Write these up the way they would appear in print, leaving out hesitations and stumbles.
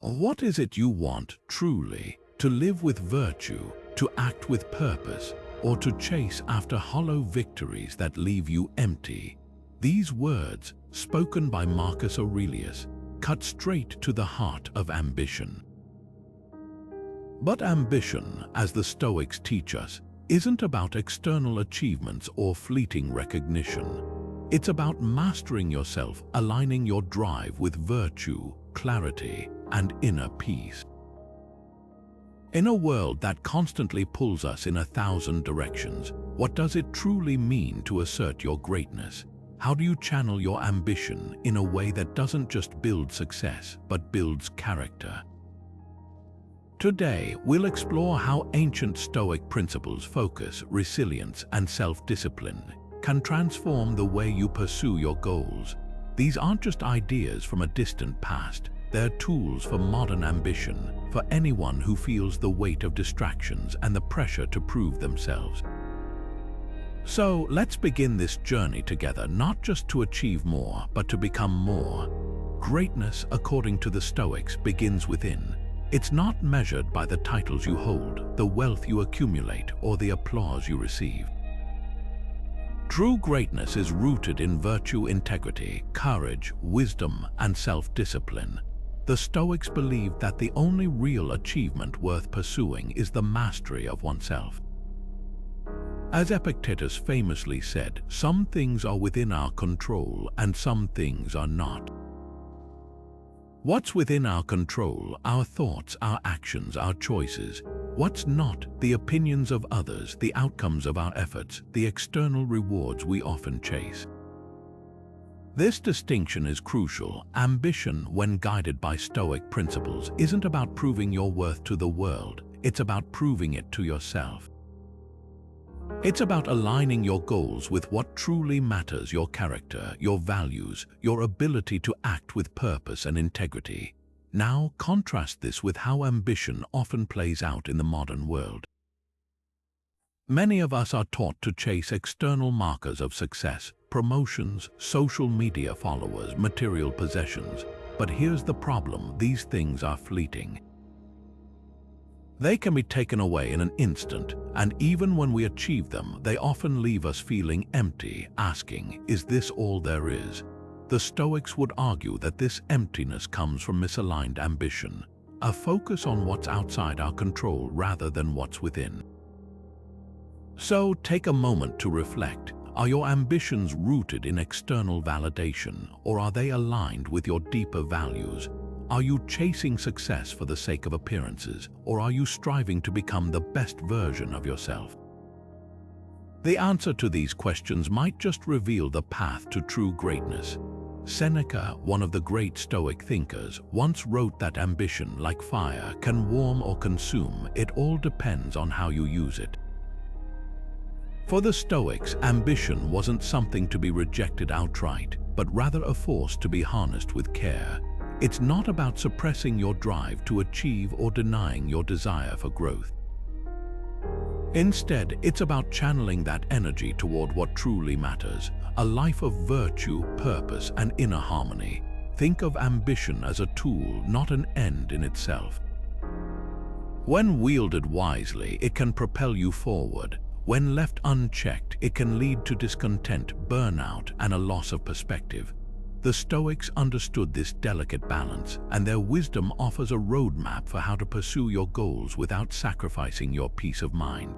What is it you want truly? To live with virtue, to act with purpose, or to chase after hollow victories that leave you empty? These words, spoken by Marcus Aurelius, cut straight to the heart of ambition. But ambition, as the Stoics teach us, isn't about external achievements or fleeting recognition. It's about mastering yourself, aligning your drive with virtue, clarity, and inner peace. In a world that constantly pulls us in 1,000 directions, what does it truly mean to assert your greatness? How do you channel your ambition in a way that doesn't just build success, but builds character? Today, we'll explore how ancient Stoic principles, focus, resilience, and self-discipline can transform the way you pursue your goals. These aren't just ideas from a distant past. They're tools for modern ambition, for anyone who feels the weight of distractions and the pressure to prove themselves. So let's begin this journey together, not just to achieve more, but to become more. Greatness, according to the Stoics, begins within. It's not measured by the titles you hold, the wealth you accumulate, or the applause you receive. True greatness is rooted in virtue, integrity, courage, wisdom, and self-discipline. The Stoics believed that the only real achievement worth pursuing is the mastery of oneself. As Epictetus famously said, some things are within our control and some things are not. What's within our control? Our thoughts, our actions, our choices. What's not? The opinions of others, the outcomes of our efforts, the external rewards we often chase. This distinction is crucial. Ambition, when guided by Stoic principles, isn't about proving your worth to the world. It's about proving it to yourself. It's about aligning your goals with what truly matters: your character, your values, your ability to act with purpose and integrity. Now, contrast this with how ambition often plays out in the modern world. Many of us are taught to chase external markers of success: promotions, social media followers, material possessions. But here's the problem: these things are fleeting. They can be taken away in an instant, and even when we achieve them, they often leave us feeling empty, asking, is this all there is? The Stoics would argue that this emptiness comes from misaligned ambition, a focus on what's outside our control rather than what's within. So take a moment to reflect. Are your ambitions rooted in external validation, or are they aligned with your deeper values? Are you chasing success for the sake of appearances, or are you striving to become the best version of yourself? The answer to these questions might just reveal the path to true greatness. Seneca, one of the great Stoic thinkers, once wrote that ambition, like fire, can warm or consume. It all depends on how you use it. For the Stoics, ambition wasn't something to be rejected outright, but rather a force to be harnessed with care. It's not about suppressing your drive to achieve or denying your desire for growth. Instead, it's about channeling that energy toward what truly matters: a life of virtue, purpose, and inner harmony. Think of ambition as a tool, not an end in itself. When wielded wisely, it can propel you forward. When left unchecked, it can lead to discontent, burnout, and a loss of perspective. The Stoics understood this delicate balance, and their wisdom offers a roadmap for how to pursue your goals without sacrificing your peace of mind.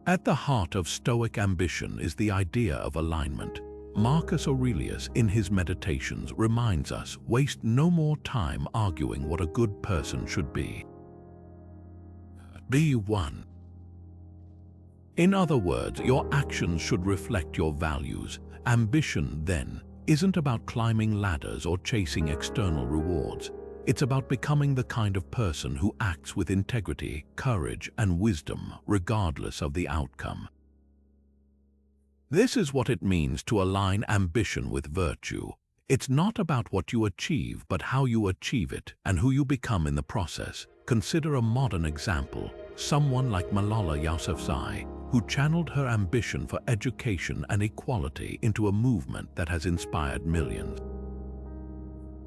At the heart of Stoic ambition is the idea of alignment. Marcus Aurelius, in his Meditations, reminds us, waste no more time arguing what a good person should be. Be one. In other words, your actions should reflect your values. Ambition, then, isn't about climbing ladders or chasing external rewards. It's about becoming the kind of person who acts with integrity, courage, and wisdom, regardless of the outcome. This is what it means to align ambition with virtue. It's not about what you achieve, but how you achieve it and who you become in the process. Consider a modern example, someone like Malala Yousafzai, who channeled her ambition for education and equality into a movement that has inspired millions.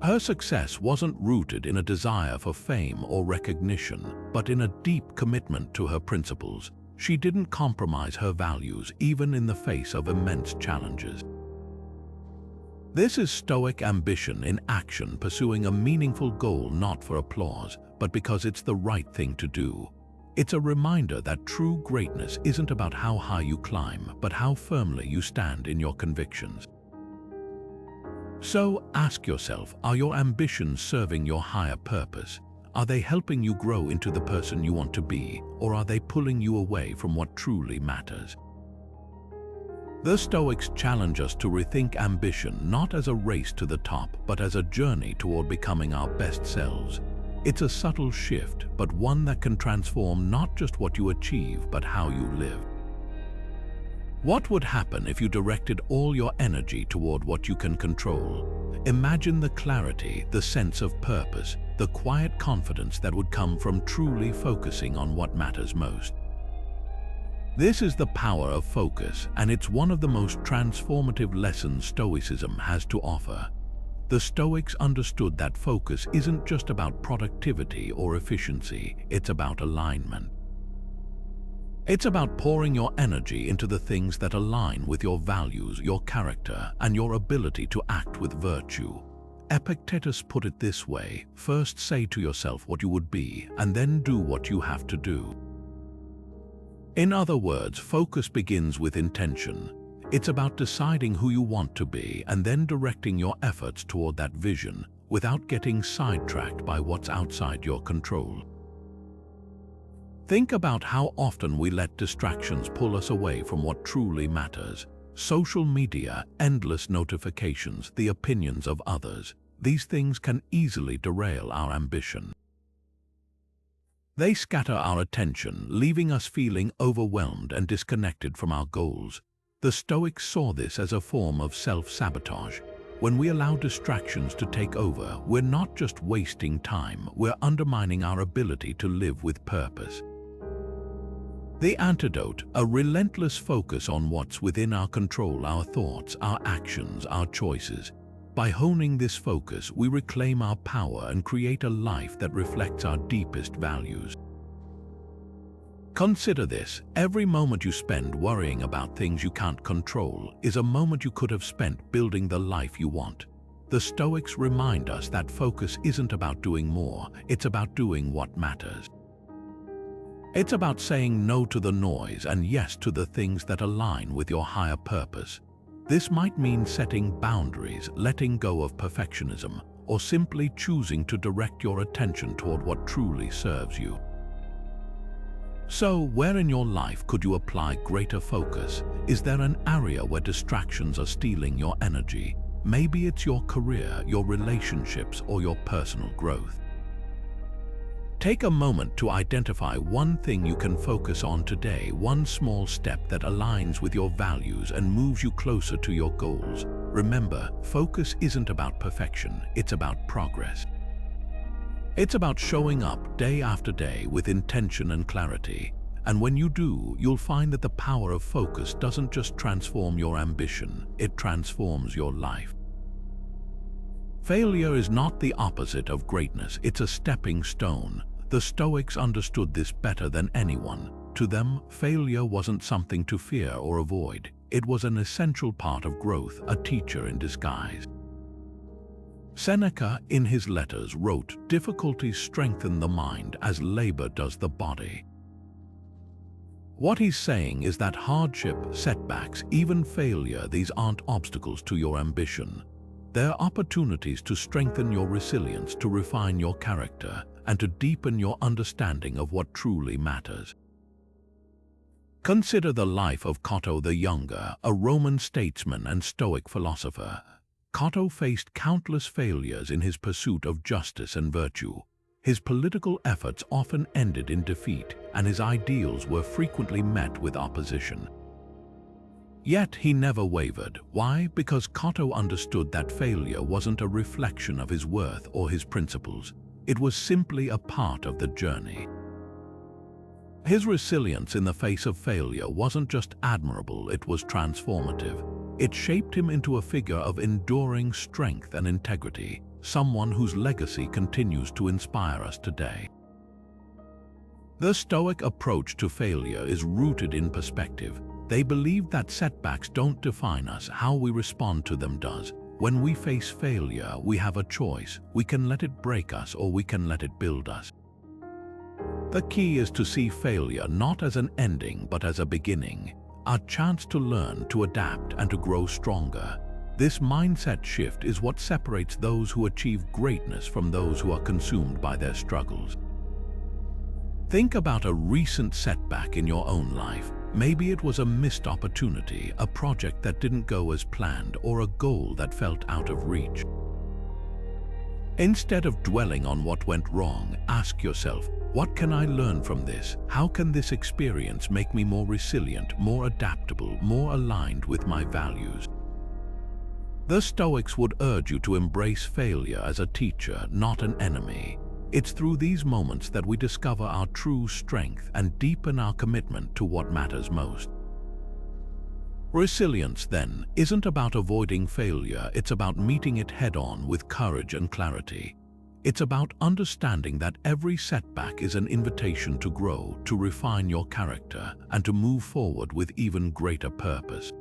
Her success wasn't rooted in a desire for fame or recognition, but in a deep commitment to her principles. She didn't compromise her values even in the face of immense challenges. This is Stoic ambition in action, pursuing a meaningful goal not for applause, but because it's the right thing to do. It's a reminder that true greatness isn't about how high you climb, but how firmly you stand in your convictions. So ask yourself, are your ambitions serving your higher purpose? Are they helping you grow into the person you want to be, or are they pulling you away from what truly matters? The Stoics challenge us to rethink ambition not as a race to the top, but as a journey toward becoming our best selves. It's a subtle shift, but one that can transform not just what you achieve, but how you live. What would happen if you directed all your energy toward what you can control? Imagine the clarity, the sense of purpose, the quiet confidence that would come from truly focusing on what matters most. This is the power of focus, and it's one of the most transformative lessons Stoicism has to offer. The Stoics understood that focus isn't just about productivity or efficiency, it's about alignment. It's about pouring your energy into the things that align with your values, your character, and your ability to act with virtue. Epictetus put it this way: first say to yourself what you would be, and then do what you have to do. In other words, focus begins with intention. It's about deciding who you want to be and then directing your efforts toward that vision without getting sidetracked by what's outside your control. Think about how often we let distractions pull us away from what truly matters. Social media, endless notifications, the opinions of others. These things can easily derail our ambition. They scatter our attention, leaving us feeling overwhelmed and disconnected from our goals. The Stoics saw this as a form of self-sabotage. When we allow distractions to take over, we're not just wasting time, we're undermining our ability to live with purpose. The antidote, a relentless focus on what's within our control, our thoughts, our actions, our choices. By honing this focus, we reclaim our power and create a life that reflects our deepest values. Consider this: every moment you spend worrying about things you can't control is a moment you could have spent building the life you want. The Stoics remind us that focus isn't about doing more, it's about doing what matters. It's about saying no to the noise and yes to the things that align with your higher purpose. This might mean setting boundaries, letting go of perfectionism, or simply choosing to direct your attention toward what truly serves you. So, where in your life could you apply greater focus? Is there an area where distractions are stealing your energy? Maybe it's your career, your relationships, or your personal growth. Take a moment to identify one thing you can focus on today, one small step that aligns with your values and moves you closer to your goals. Remember, focus isn't about perfection, it's about progress. It's about showing up day after day with intention and clarity. And when you do, you'll find that the power of focus doesn't just transform your ambition, it transforms your life. Failure is not the opposite of greatness, it's a stepping stone. The Stoics understood this better than anyone. To them, failure wasn't something to fear or avoid. It was an essential part of growth, a teacher in disguise. Seneca, in his letters, wrote, "Difficulties strengthen the mind as labor does the body." What he's saying is that hardship, setbacks, even failure, these aren't obstacles to your ambition. They're opportunities to strengthen your resilience, to refine your character, and to deepen your understanding of what truly matters. Consider the life of Cato the Younger, a Roman statesman and Stoic philosopher. Cato faced countless failures in his pursuit of justice and virtue. His political efforts often ended in defeat, and his ideals were frequently met with opposition. Yet he never wavered. Why? Because Cato understood that failure wasn't a reflection of his worth or his principles. It was simply a part of the journey. His resilience in the face of failure wasn't just admirable, it was transformative. It shaped him into a figure of enduring strength and integrity, someone whose legacy continues to inspire us today. The Stoic approach to failure is rooted in perspective. They believe that setbacks don't define us, how we respond to them does. When we face failure, we have a choice. We can let it break us or we can let it build us. The key is to see failure not as an ending but as a beginning, a chance to learn, to adapt, and to grow stronger. This mindset shift is what separates those who achieve greatness from those who are consumed by their struggles. Think about a recent setback in your own life. Maybe it was a missed opportunity, a project that didn't go as planned, or a goal that felt out of reach. Instead of dwelling on what went wrong, ask yourself, what can I learn from this? How can this experience make me more resilient, more adaptable, more aligned with my values? The Stoics would urge you to embrace failure as a teacher, not an enemy. It's through these moments that we discover our true strength and deepen our commitment to what matters most. Resilience, then, isn't about avoiding failure, it's about meeting it head-on with courage and clarity. It's about understanding that every setback is an invitation to grow, to refine your character, and to move forward with even greater purpose.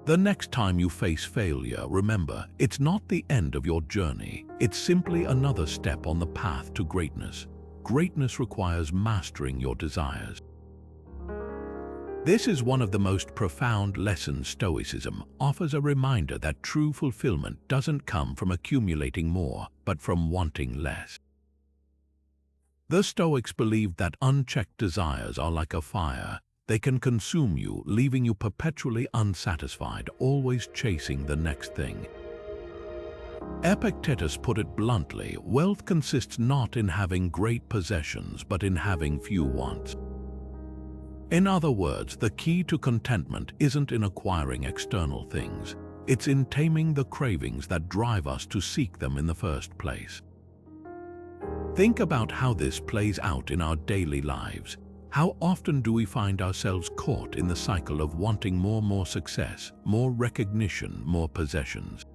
The next time you face failure, remember, it's not the end of your journey. It's simply another step on the path to greatness. Greatness requires mastering your desires. This is one of the most profound lessons Stoicism offers, a reminder that true fulfillment doesn't come from accumulating more, but from wanting less. The Stoics believed that unchecked desires are like a fire. They can consume you, leaving you perpetually unsatisfied, always chasing the next thing. Epictetus put it bluntly, wealth consists not in having great possessions, but in having few wants. In other words, the key to contentment isn't in acquiring external things. It's in taming the cravings that drive us to seek them in the first place. Think about how this plays out in our daily lives. How often do we find ourselves caught in the cycle of wanting more success, more recognition, more possessions?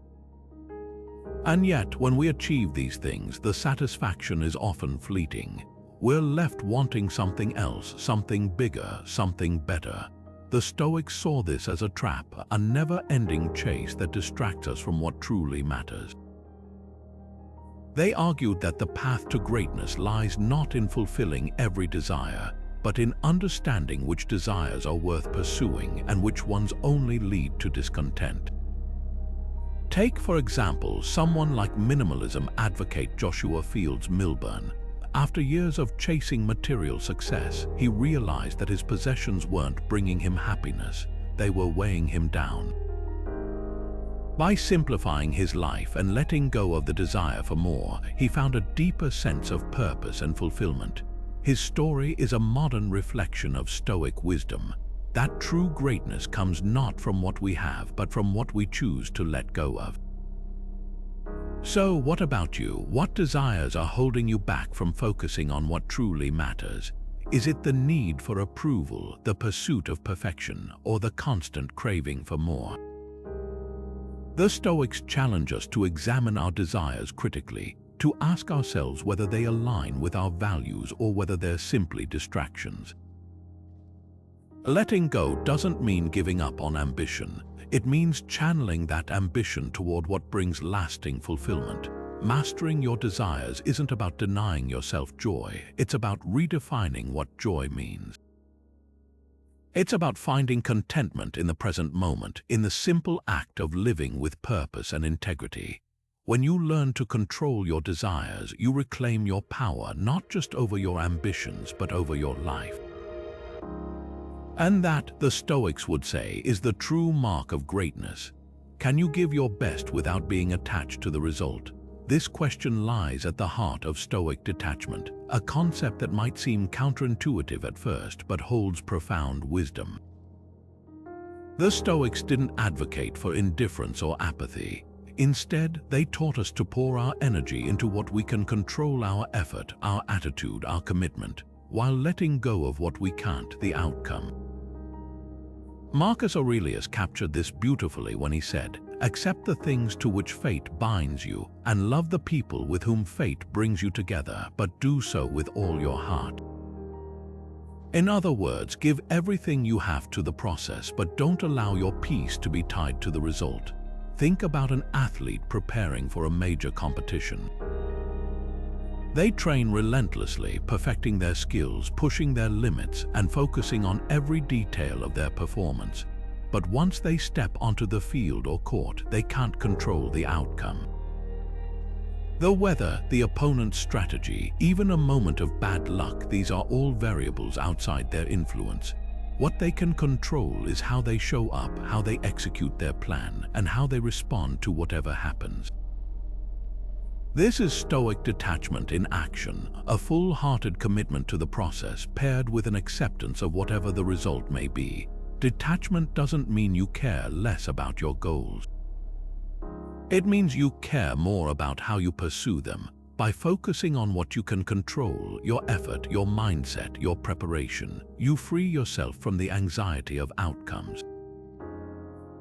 And yet, when we achieve these things, the satisfaction is often fleeting. We're left wanting something else, something bigger, something better. The Stoics saw this as a trap, a never-ending chase that distracts us from what truly matters. They argued that the path to greatness lies not in fulfilling every desire, but in understanding which desires are worth pursuing and which ones only lead to discontent. Take, for example, someone like minimalism advocate Joshua Fields Millburn. After years of chasing material success, he realized that his possessions weren't bringing him happiness, they were weighing him down. By simplifying his life and letting go of the desire for more, he found a deeper sense of purpose and fulfillment. His story is a modern reflection of Stoic wisdom, that true greatness comes not from what we have, but from what we choose to let go of. So, what about you? What desires are holding you back from focusing on what truly matters? Is it the need for approval, the pursuit of perfection, or the constant craving for more? The Stoics challenge us to examine our desires critically, to ask ourselves whether they align with our values or whether they're simply distractions. Letting go doesn't mean giving up on ambition. It means channeling that ambition toward what brings lasting fulfillment. Mastering your desires isn't about denying yourself joy, it's about redefining what joy means. It's about finding contentment in the present moment, in the simple act of living with purpose and integrity. When you learn to control your desires, you reclaim your power not just over your ambitions, but over your life. And that, the Stoics would say, is the true mark of greatness. Can you give your best without being attached to the result? This question lies at the heart of Stoic detachment, a concept that might seem counterintuitive at first, but holds profound wisdom. The Stoics didn't advocate for indifference or apathy. Instead, they taught us to pour our energy into what we can control: our effort, our attitude, our commitment, while letting go of what we can't, the outcome. Marcus Aurelius captured this beautifully when he said, Accept the things to which fate binds you, and love the people with whom fate brings you together, but do so with all your heart. In other words, give everything you have to the process, but don't allow your peace to be tied to the result. Think about an athlete preparing for a major competition. They train relentlessly, perfecting their skills, pushing their limits, and focusing on every detail of their performance. But once they step onto the field or court, they can't control the outcome. The weather, the opponent's strategy, even a moment of bad luck, these are all variables outside their influence. What they can control is how they show up, how they execute their plan, and how they respond to whatever happens. This is Stoic detachment in action, a full-hearted commitment to the process paired with an acceptance of whatever the result may be. Detachment doesn't mean you care less about your goals. It means you care more about how you pursue them. By focusing on what you can control, your effort, your mindset, your preparation, you free yourself from the anxiety of outcomes.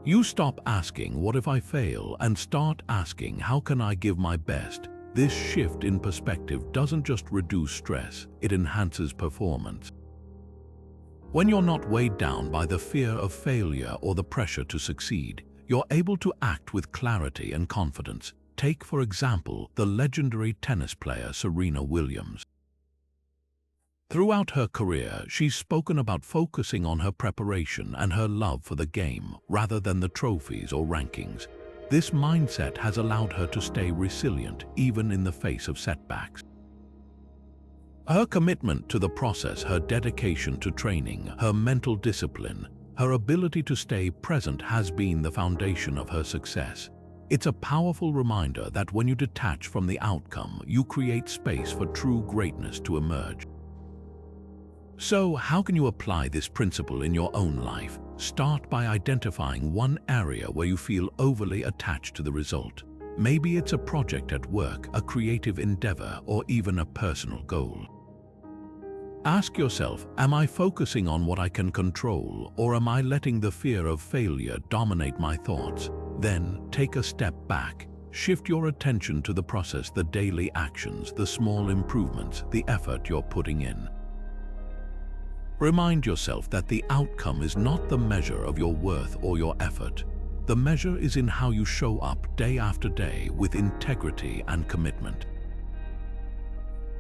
You stop asking, "What if I fail?" and start asking, "How can I give my best?" This shift in perspective doesn't just reduce stress, it enhances performance. When you're not weighed down by the fear of failure or the pressure to succeed, you're able to act with clarity and confidence. Take, for example, the legendary tennis player Serena Williams. Throughout her career, she's spoken about focusing on her preparation and her love for the game rather than the trophies or rankings. This mindset has allowed her to stay resilient even in the face of setbacks. Her commitment to the process, her dedication to training, her mental discipline, her ability to stay present has been the foundation of her success. It's a powerful reminder that when you detach from the outcome, you create space for true greatness to emerge. So, how can you apply this principle in your own life? Start by identifying one area where you feel overly attached to the result. Maybe it's a project at work, a creative endeavor, or even a personal goal. Ask yourself, am I focusing on what I can control, or am I letting the fear of failure dominate my thoughts? Then, take a step back. Shift your attention to the process, the daily actions, the small improvements, the effort you're putting in. Remind yourself that the outcome is not the measure of your worth or your effort. The measure is in how you show up day after day with integrity and commitment.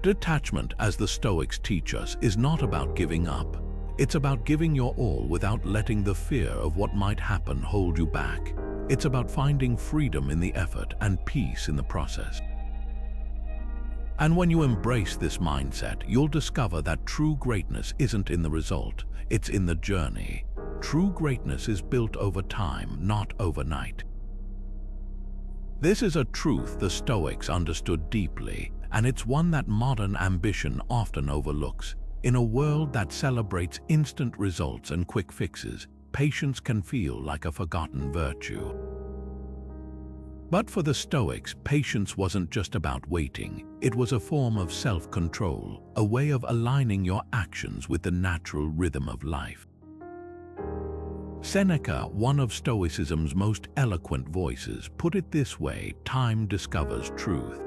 Detachment, as the Stoics teach us, is not about giving up. It's about giving your all without letting the fear of what might happen hold you back. It's about finding freedom in the effort and peace in the process. And when you embrace this mindset, you'll discover that true greatness isn't in the result, it's in the journey. True greatness is built over time, not overnight. This is a truth the Stoics understood deeply, and it's one that modern ambition often overlooks. In a world that celebrates instant results and quick fixes, patience can feel like a forgotten virtue. But for the Stoics, patience wasn't just about waiting. It was a form of self-control, a way of aligning your actions with the natural rhythm of life. Seneca, one of Stoicism's most eloquent voices, put it this way: time discovers truth.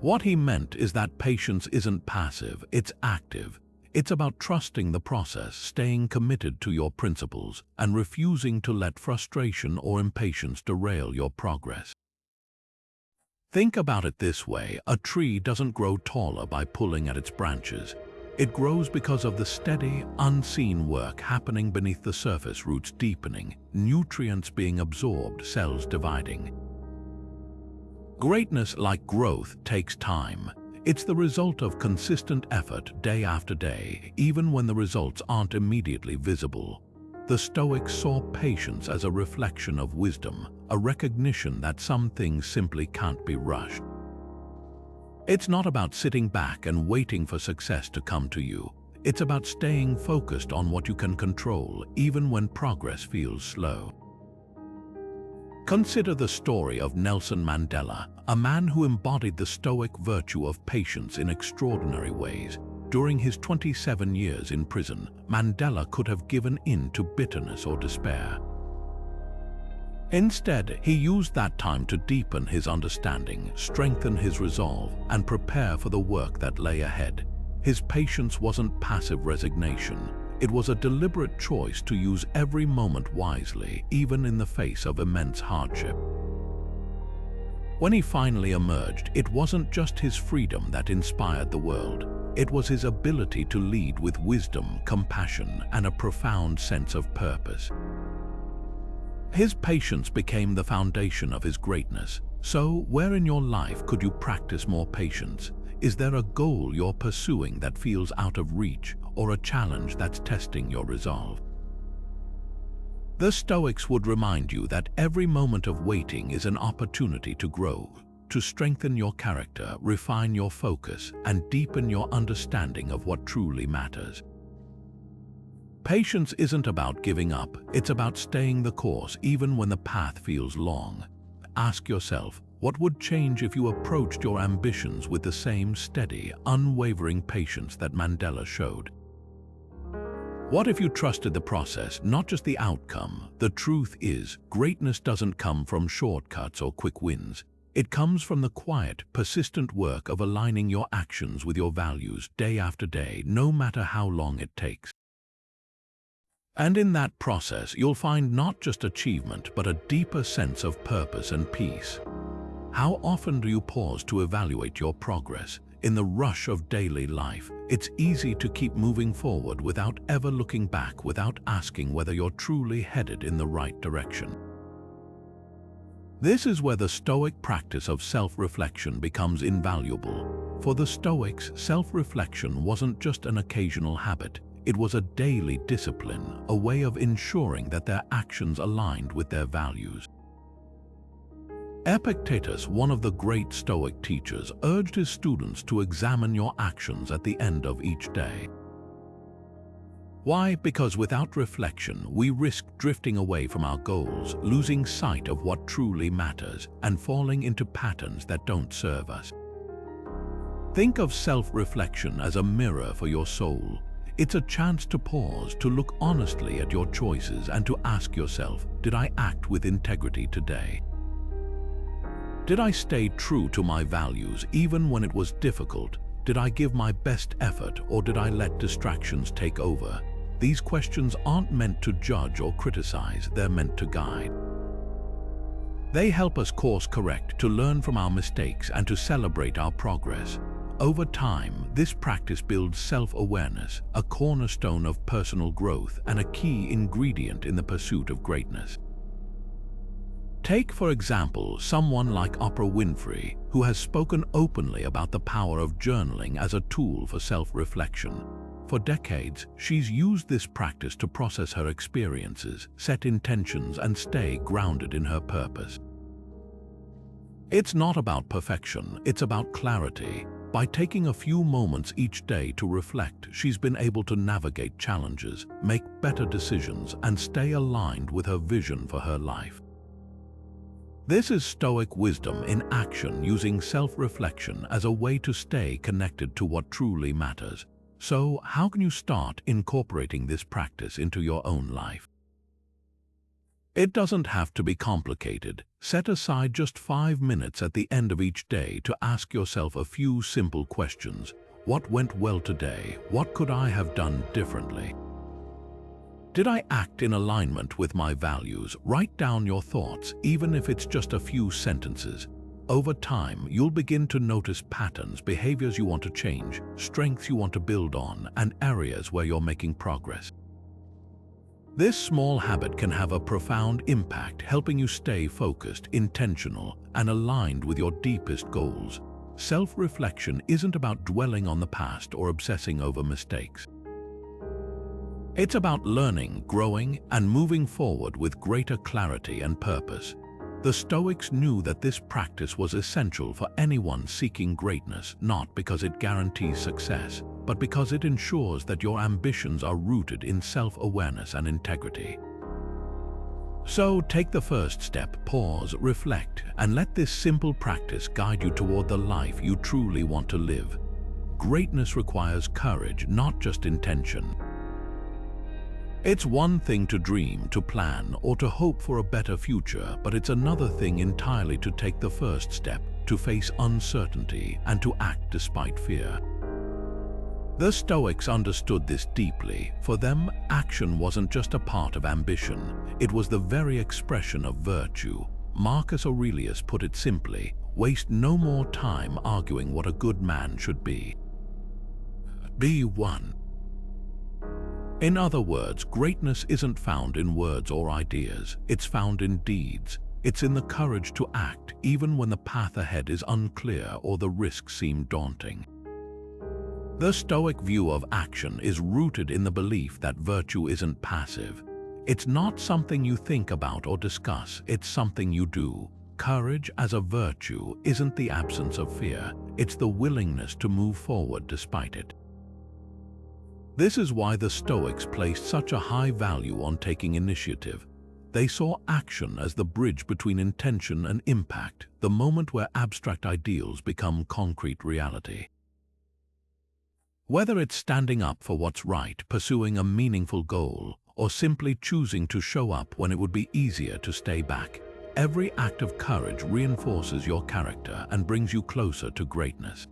What he meant is that patience isn't passive, it's active. It's about trusting the process, staying committed to your principles, and refusing to let frustration or impatience derail your progress. Think about it this way: a tree doesn't grow taller by pulling at its branches. It grows because of the steady, unseen work happening beneath the surface, roots deepening, nutrients being absorbed, cells dividing. Greatness, like growth, takes time. It's the result of consistent effort day after day, even when the results aren't immediately visible. The Stoics saw patience as a reflection of wisdom, a recognition that some things simply can't be rushed. It's not about sitting back and waiting for success to come to you. It's about staying focused on what you can control, even when progress feels slow. Consider the story of Nelson Mandela, a man who embodied the Stoic virtue of patience in extraordinary ways. During his 27 years in prison, Mandela could have given in to bitterness or despair. Instead, he used that time to deepen his understanding, strengthen his resolve, and prepare for the work that lay ahead. His patience wasn't passive resignation. It was a deliberate choice to use every moment wisely, even in the face of immense hardship. When he finally emerged, it wasn't just his freedom that inspired the world. It was his ability to lead with wisdom, compassion, and a profound sense of purpose. His patience became the foundation of his greatness. So, where in your life could you practice more patience? Is there a goal you're pursuing that feels out of reach, or a challenge that's testing your resolve? The Stoics would remind you that every moment of waiting is an opportunity to grow, to strengthen your character, refine your focus, and deepen your understanding of what truly matters. Patience isn't about giving up, it's about staying the course even when the path feels long. Ask yourself, what would change if you approached your ambitions with the same steady, unwavering patience that Mandela showed? What if you trusted the process, not just the outcome? The truth is, greatness doesn't come from shortcuts or quick wins. It comes from the quiet, persistent work of aligning your actions with your values day after day, no matter how long it takes. And in that process, you'll find not just achievement, but a deeper sense of purpose and peace. How often do you pause to evaluate your progress? In the rush of daily life, it's easy to keep moving forward without ever looking back, without asking whether you're truly headed in the right direction. This is where the Stoic practice of self-reflection becomes invaluable. For the Stoics, self-reflection wasn't just an occasional habit. It was a daily discipline, a way of ensuring that their actions aligned with their values. Epictetus, one of the great Stoic teachers, urged his students to examine your actions at the end of each day. Why? Because without reflection, we risk drifting away from our goals, losing sight of what truly matters, and falling into patterns that don't serve us. Think of self-reflection as a mirror for your soul. It's a chance to pause, to look honestly at your choices, and to ask yourself, did I act with integrity today? Did I stay true to my values even when it was difficult? Did I give my best effort, or did I let distractions take over? These questions aren't meant to judge or criticize, they're meant to guide. They help us course correct, to learn from our mistakes and to celebrate our progress. Over time, this practice builds self-awareness, a cornerstone of personal growth and a key ingredient in the pursuit of greatness. Take, for example, someone like Oprah Winfrey, who has spoken openly about the power of journaling as a tool for self-reflection. For decades, she's used this practice to process her experiences, set intentions, and stay grounded in her purpose. It's not about perfection, it's about clarity. By taking a few moments each day to reflect, she's been able to navigate challenges, make better decisions, and stay aligned with her vision for her life. This is Stoic wisdom in action, using self-reflection as a way to stay connected to what truly matters. So, how can you start incorporating this practice into your own life? It doesn't have to be complicated. Set aside just 5 minutes at the end of each day to ask yourself a few simple questions. What went well today? What could I have done differently? Did I act in alignment with my values? Write down your thoughts, even if it's just a few sentences. Over time, you'll begin to notice patterns, behaviors you want to change, strengths you want to build on, and areas where you're making progress. This small habit can have a profound impact, helping you stay focused, intentional, and aligned with your deepest goals. Self-reflection isn't about dwelling on the past or obsessing over mistakes. It's about learning, growing, and moving forward with greater clarity and purpose. The Stoics knew that this practice was essential for anyone seeking greatness, not because it guarantees success, but because it ensures that your ambitions are rooted in self-awareness and integrity. So take the first step, pause, reflect, and let this simple practice guide you toward the life you truly want to live. Greatness requires courage, not just intention. It's one thing to dream, to plan, or to hope for a better future, but it's another thing entirely to take the first step, to face uncertainty, and to act despite fear. The Stoics understood this deeply. For them, action wasn't just a part of ambition, it was the very expression of virtue. Marcus Aurelius put it simply, waste no more time arguing what a good man should be. Be one. In other words, greatness isn't found in words or ideas, it's found in deeds. It's in the courage to act, even when the path ahead is unclear or the risks seem daunting. The Stoic view of action is rooted in the belief that virtue isn't passive. It's not something you think about or discuss, it's something you do. Courage as a virtue isn't the absence of fear, it's the willingness to move forward despite it. This is why the Stoics placed such a high value on taking initiative. They saw action as the bridge between intention and impact, the moment where abstract ideals become concrete reality. Whether it's standing up for what's right, pursuing a meaningful goal, or simply choosing to show up when it would be easier to stay back, every act of courage reinforces your character and brings you closer to greatness.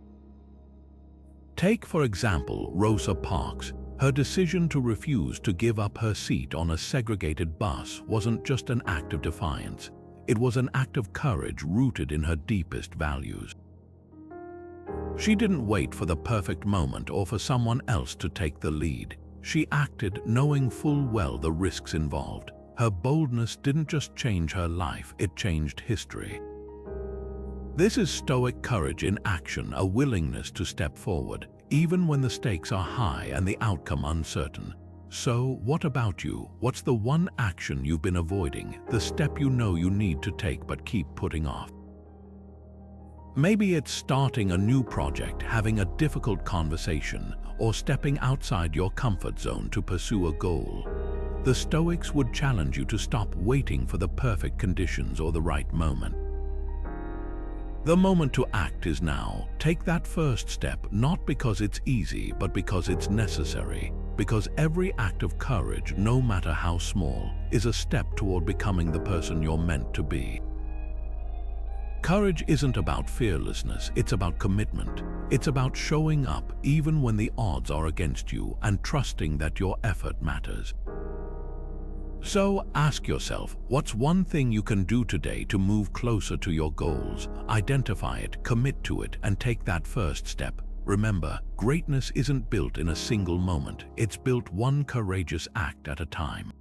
Take, for example, Rosa Parks. Her decision to refuse to give up her seat on a segregated bus wasn't just an act of defiance. It was an act of courage rooted in her deepest values. She didn't wait for the perfect moment or for someone else to take the lead. She acted knowing full well the risks involved. Her boldness didn't just change her life, it changed history. This is Stoic courage in action, a willingness to step forward, even when the stakes are high and the outcome uncertain. So, what about you? What's the one action you've been avoiding, the step you know you need to take but keep putting off? Maybe it's starting a new project, having a difficult conversation, or stepping outside your comfort zone to pursue a goal. The Stoics would challenge you to stop waiting for the perfect conditions or the right moment. The moment to act is now. Take that first step, not because it's easy, but because it's necessary. Because every act of courage, no matter how small, is a step toward becoming the person you're meant to be. Courage isn't about fearlessness, it's about commitment. It's about showing up even when the odds are against you and trusting that your effort matters. So ask yourself, what's one thing you can do today to move closer to your goals? Identify it, commit to it, and take that first step. Remember, greatness isn't built in a single moment. It's built one courageous act at a time.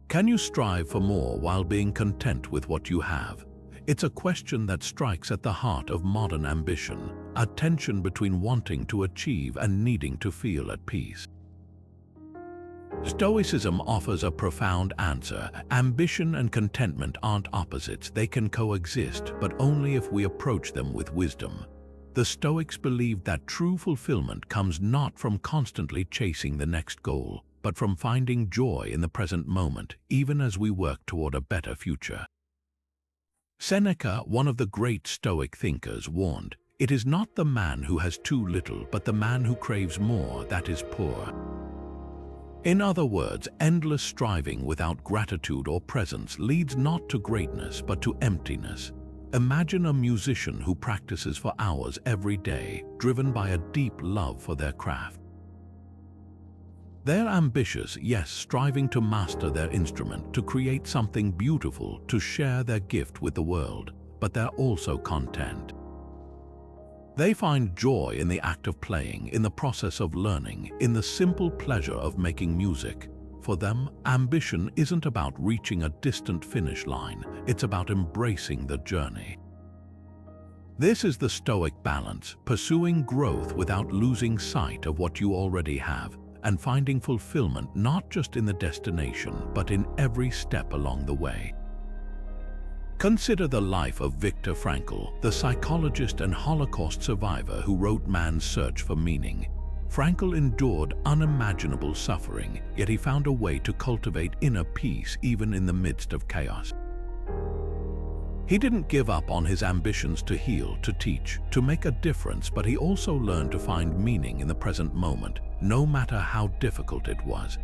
Can you strive for more while being content with what you have? It's a question that strikes at the heart of modern ambition, a tension between wanting to achieve and needing to feel at peace. Stoicism offers a profound answer. Ambition and contentment aren't opposites, they can coexist, but only if we approach them with wisdom. The Stoics believed that true fulfillment comes not from constantly chasing the next goal, but from finding joy in the present moment, even as we work toward a better future. Seneca, one of the great Stoic thinkers, warned, "It is not the man who has too little, but the man who craves more that is poor." In other words, endless striving without gratitude or presence leads not to greatness but to emptiness. Imagine a musician who practices for hours every day, driven by a deep love for their craft. They're ambitious, yes, striving to master their instrument, to create something beautiful, to share their gift with the world, but they're also content. They find joy in the act of playing, in the process of learning, in the simple pleasure of making music. For them, ambition isn't about reaching a distant finish line, it's about embracing the journey. This is the Stoic balance, pursuing growth without losing sight of what you already have, and finding fulfillment not just in the destination, but in every step along the way. Consider the life of Viktor Frankl, the psychologist and Holocaust survivor who wrote Man's Search for Meaning. Frankl endured unimaginable suffering, yet he found a way to cultivate inner peace even in the midst of chaos. He didn't give up on his ambitions to heal, to teach, to make a difference, but he also learned to find meaning in the present moment, no matter how difficult it was.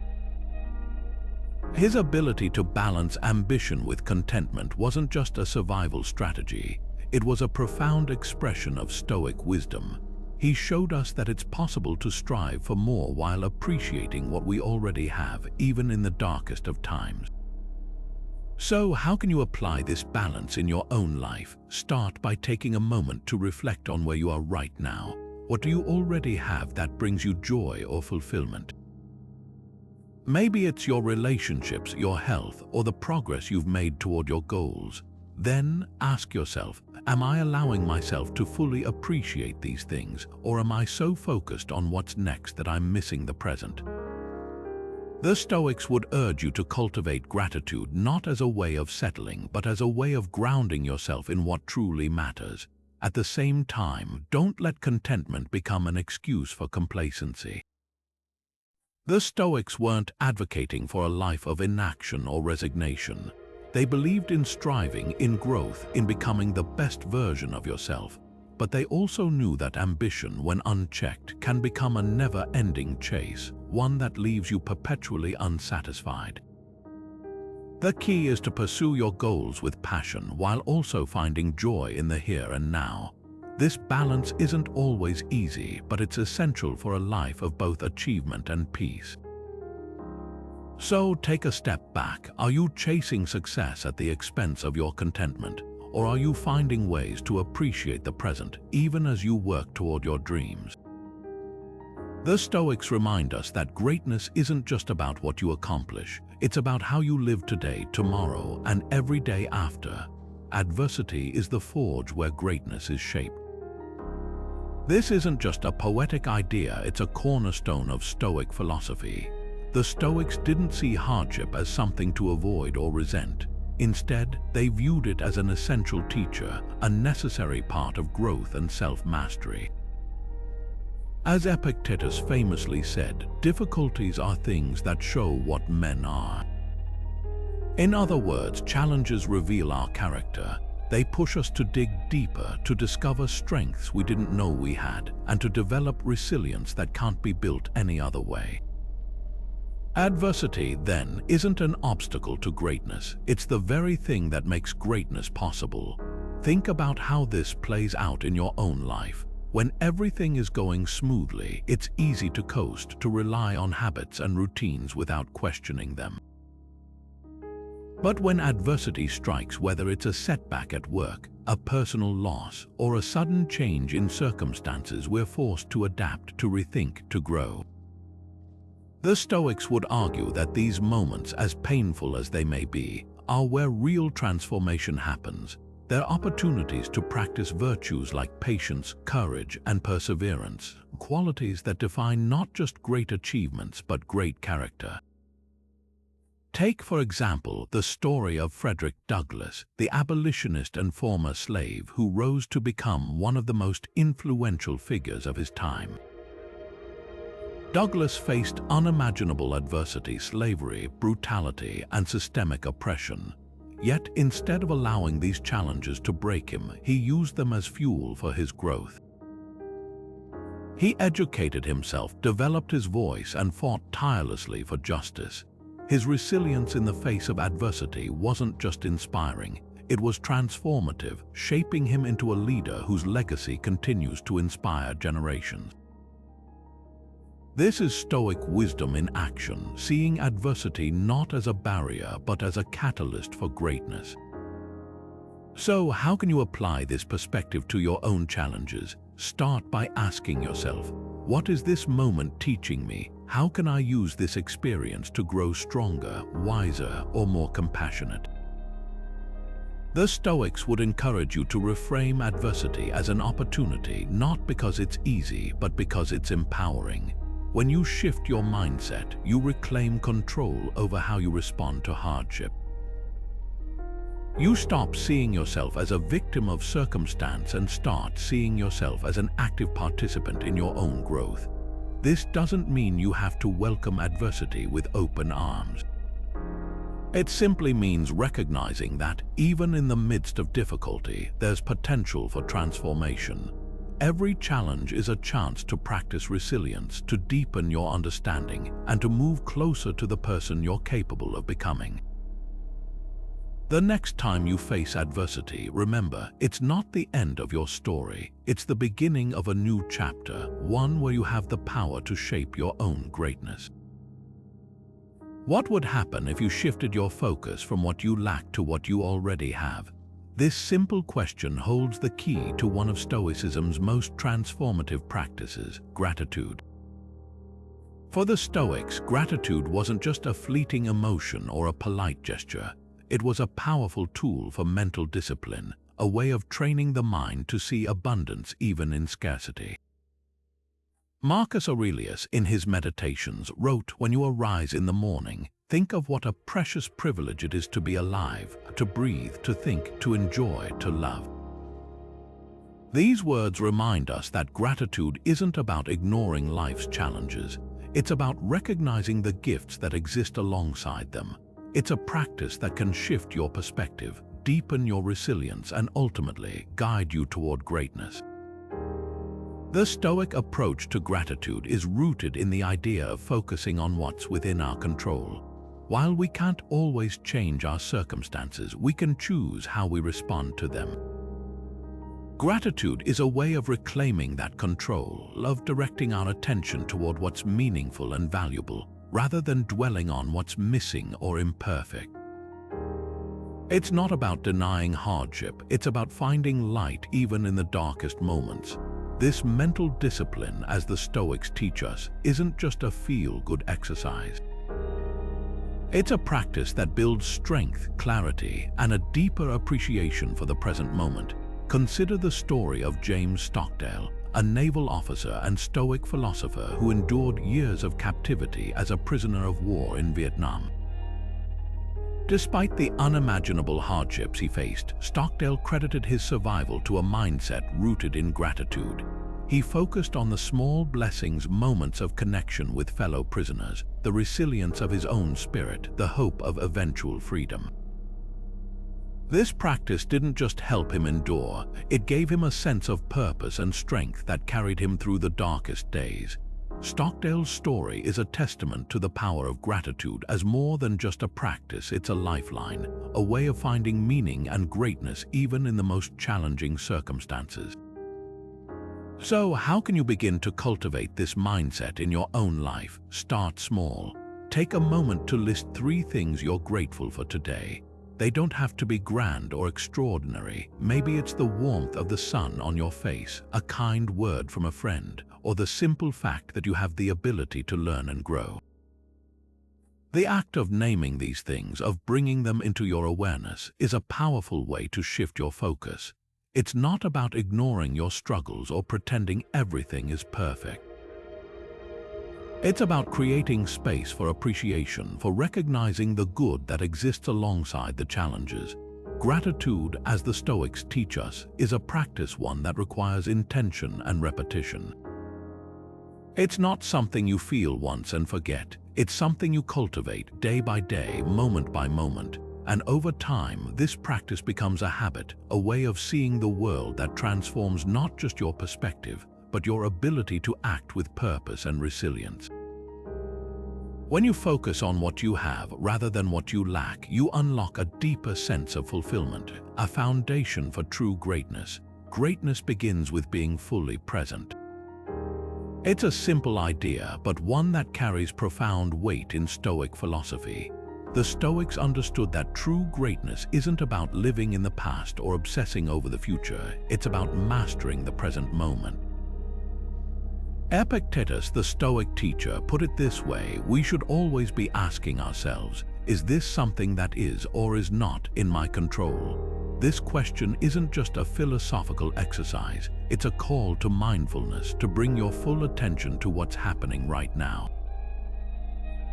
His ability to balance ambition with contentment wasn't just a survival strategy, it was a profound expression of Stoic wisdom. He showed us that it's possible to strive for more while appreciating what we already have, even in the darkest of times. So, how can you apply this balance in your own life? Start by taking a moment to reflect on where you are right now. What do you already have that brings you joy or fulfillment? Maybe it's your relationships, your health, or the progress you've made toward your goals. Then ask yourself, am I allowing myself to fully appreciate these things, or am I so focused on what's next that I'm missing the present? The Stoics would urge you to cultivate gratitude not as a way of settling, but as a way of grounding yourself in what truly matters. At the same time, don't let contentment become an excuse for complacency. The Stoics weren't advocating for a life of inaction or resignation. They believed in striving, in growth, in becoming the best version of yourself. But they also knew that ambition, when unchecked, can become a never-ending chase, one that leaves you perpetually unsatisfied. The key is to pursue your goals with passion while also finding joy in the here and now. This balance isn't always easy, but it's essential for a life of both achievement and peace. So take a step back. Are you chasing success at the expense of your contentment? Or are you finding ways to appreciate the present, even as you work toward your dreams? The Stoics remind us that greatness isn't just about what you accomplish. It's about how you live today, tomorrow, and every day after. Adversity is the forge where greatness is shaped. This isn't just a poetic idea, it's a cornerstone of Stoic philosophy. The Stoics didn't see hardship as something to avoid or resent. Instead, they viewed it as an essential teacher, a necessary part of growth and self-mastery. As Epictetus famously said, difficulties are things that show what men are. In other words, challenges reveal our character. They push us to dig deeper, to discover strengths we didn't know we had, and to develop resilience that can't be built any other way. Adversity, then, isn't an obstacle to greatness. It's the very thing that makes greatness possible. Think about how this plays out in your own life. When everything is going smoothly, it's easy to coast, to rely on habits and routines without questioning them. But when adversity strikes, whether it's a setback at work, a personal loss, or a sudden change in circumstances, we're forced to adapt, to rethink, to grow. The Stoics would argue that these moments, as painful as they may be, are where real transformation happens. They're opportunities to practice virtues like patience, courage, and perseverance, qualities that define not just great achievements but great character. Take, for example, the story of Frederick Douglass, the abolitionist and former slave who rose to become one of the most influential figures of his time. Douglass faced unimaginable adversity, slavery, brutality, and systemic oppression. Yet, instead of allowing these challenges to break him, he used them as fuel for his growth. He educated himself, developed his voice, and fought tirelessly for justice. His resilience in the face of adversity wasn't just inspiring, it was transformative, shaping him into a leader whose legacy continues to inspire generations. This is Stoic wisdom in action, seeing adversity not as a barrier but as a catalyst for greatness. So, how can you apply this perspective to your own challenges? Start by asking yourself, what is this moment teaching me? How can I use this experience to grow stronger, wiser, or more compassionate? The Stoics would encourage you to reframe adversity as an opportunity, not because it's easy, but because it's empowering. When you shift your mindset, you reclaim control over how you respond to hardship. You stop seeing yourself as a victim of circumstance and start seeing yourself as an active participant in your own growth. This doesn't mean you have to welcome adversity with open arms. It simply means recognizing that, even in the midst of difficulty, there's potential for transformation. every challenge is a chance to practice resilience, to deepen your understanding, and to move closer to the person you're capable of becoming. The next time you face adversity, remember, it's not the end of your story. It's the beginning of a new chapter, one where you have the power to shape your own greatness. What would happen if you shifted your focus from what you lack to what you already have? This simple question holds the key to one of Stoicism's most transformative practices, gratitude. For the Stoics, gratitude wasn't just a fleeting emotion or a polite gesture. It was a powerful tool for mental discipline, a way of training the mind to see abundance even in scarcity. Marcus Aurelius, in his Meditations, wrote, "When you arise in the morning, think of what a precious privilege it is to be alive, to breathe, to think, to enjoy, to love." These words remind us that gratitude isn't about ignoring life's challenges. It's about recognizing the gifts that exist alongside them. It's a practice that can shift your perspective, deepen your resilience, and ultimately guide you toward greatness. The Stoic approach to gratitude is rooted in the idea of focusing on what's within our control. While we can't always change our circumstances, we can choose how we respond to them. Gratitude is a way of reclaiming that control, of directing our attention toward what's meaningful and valuable, rather than dwelling on what's missing or imperfect. It's not about denying hardship, it's about finding light even in the darkest moments. This mental discipline, as the Stoics teach us, isn't just a feel-good exercise. It's a practice that builds strength, clarity, and a deeper appreciation for the present moment. Consider the story of James Stockdale, a naval officer and Stoic philosopher who endured years of captivity as a prisoner of war in Vietnam. Despite the unimaginable hardships he faced, Stockdale credited his survival to a mindset rooted in gratitude. He focused on the small blessings, moments of connection with fellow prisoners, the resilience of his own spirit, the hope of eventual freedom. This practice didn't just help him endure, it gave him a sense of purpose and strength that carried him through the darkest days. Stockdale's story is a testament to the power of gratitude as more than just a practice, it's a lifeline, a way of finding meaning and greatness even in the most challenging circumstances. So, how can you begin to cultivate this mindset in your own life? Start small. Take a moment to list 3 things you're grateful for today. They don't have to be grand or extraordinary. Maybe it's the warmth of the sun on your face, a kind word from a friend, or the simple fact that you have the ability to learn and grow. The act of naming these things, of bringing them into your awareness, is a powerful way to shift your focus. It's not about ignoring your struggles or pretending everything is perfect. It's about creating space for appreciation, for recognizing the good that exists alongside the challenges. Gratitude, as the Stoics teach us, is a practice, one that requires intention and repetition. It's not something you feel once and forget. It's something you cultivate day by day, moment by moment. And over time, this practice becomes a habit, a way of seeing the world that transforms not just your perspective, but your ability to act with purpose and resilience. When you focus on what you have rather than what you lack, you unlock a deeper sense of fulfillment, a foundation for true greatness. Greatness begins with being fully present. It's a simple idea, but one that carries profound weight in Stoic philosophy. The Stoics understood that true greatness isn't about living in the past or obsessing over the future, it's about mastering the present moment. Epictetus, the Stoic teacher, put it this way: we should always be asking ourselves, is this something that is or is not in my control? This question isn't just a philosophical exercise, it's a call to mindfulness, to bring your full attention to what's happening right now.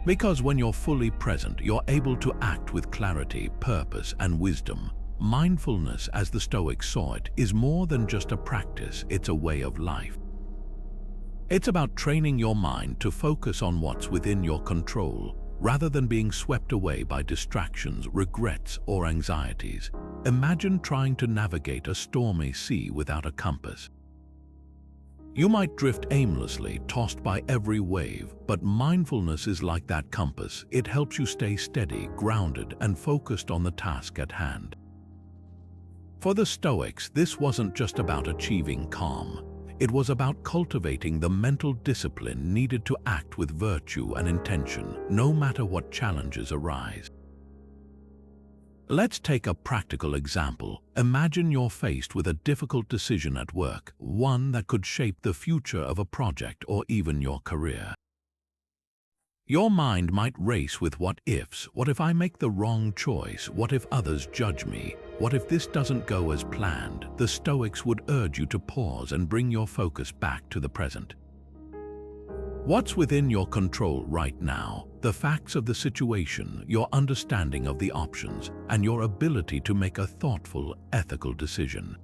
Because when you're fully present, you're able to act with clarity, purpose, and wisdom. Mindfulness, as the Stoics saw it, is more than just a practice, it's a way of life. It's about training your mind to focus on what's within your control, rather than being swept away by distractions, regrets, or anxieties. Imagine trying to navigate a stormy sea without a compass. You might drift aimlessly, tossed by every wave, but mindfulness is like that compass. It helps you stay steady, grounded, and focused on the task at hand. For the Stoics, this wasn't just about achieving calm. It was about cultivating the mental discipline needed to act with virtue and intention, no matter what challenges arise. Let's take a practical example. Imagine you're faced with a difficult decision at work, one that could shape the future of a project or even your career. Your mind might race with what ifs. What if I make the wrong choice? What if others judge me? What if this doesn't go as planned? The Stoics would urge you to pause and bring your focus back to the present. What's within your control right now? The facts of the situation, your understanding of the options, and your ability to make a thoughtful, ethical decision.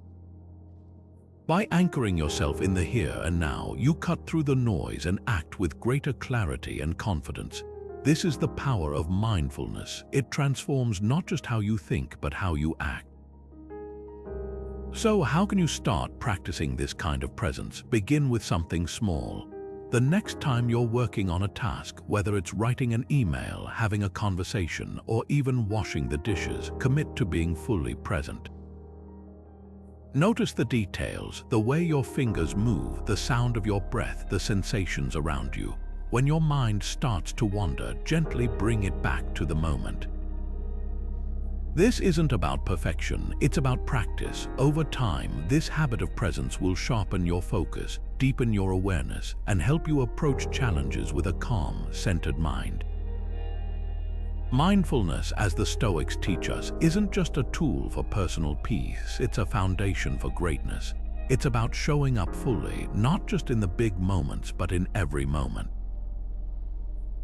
By anchoring yourself in the here and now, you cut through the noise and act with greater clarity and confidence. This is the power of mindfulness. It transforms not just how you think, but how you act. So, how can you start practicing this kind of presence? Begin with something small. The next time you're working on a task, whether it's writing an email, having a conversation, or even washing the dishes, commit to being fully present. Notice the details, the way your fingers move, the sound of your breath, the sensations around you. When your mind starts to wander, gently bring it back to the moment. This isn't about perfection, it's about practice. Over time, this habit of presence will sharpen your focus, deepen your awareness, and help you approach challenges with a calm, centered mind. Mindfulness, as the Stoics teach us, isn't just a tool for personal peace, it's a foundation for greatness. It's about showing up fully, not just in the big moments, but in every moment.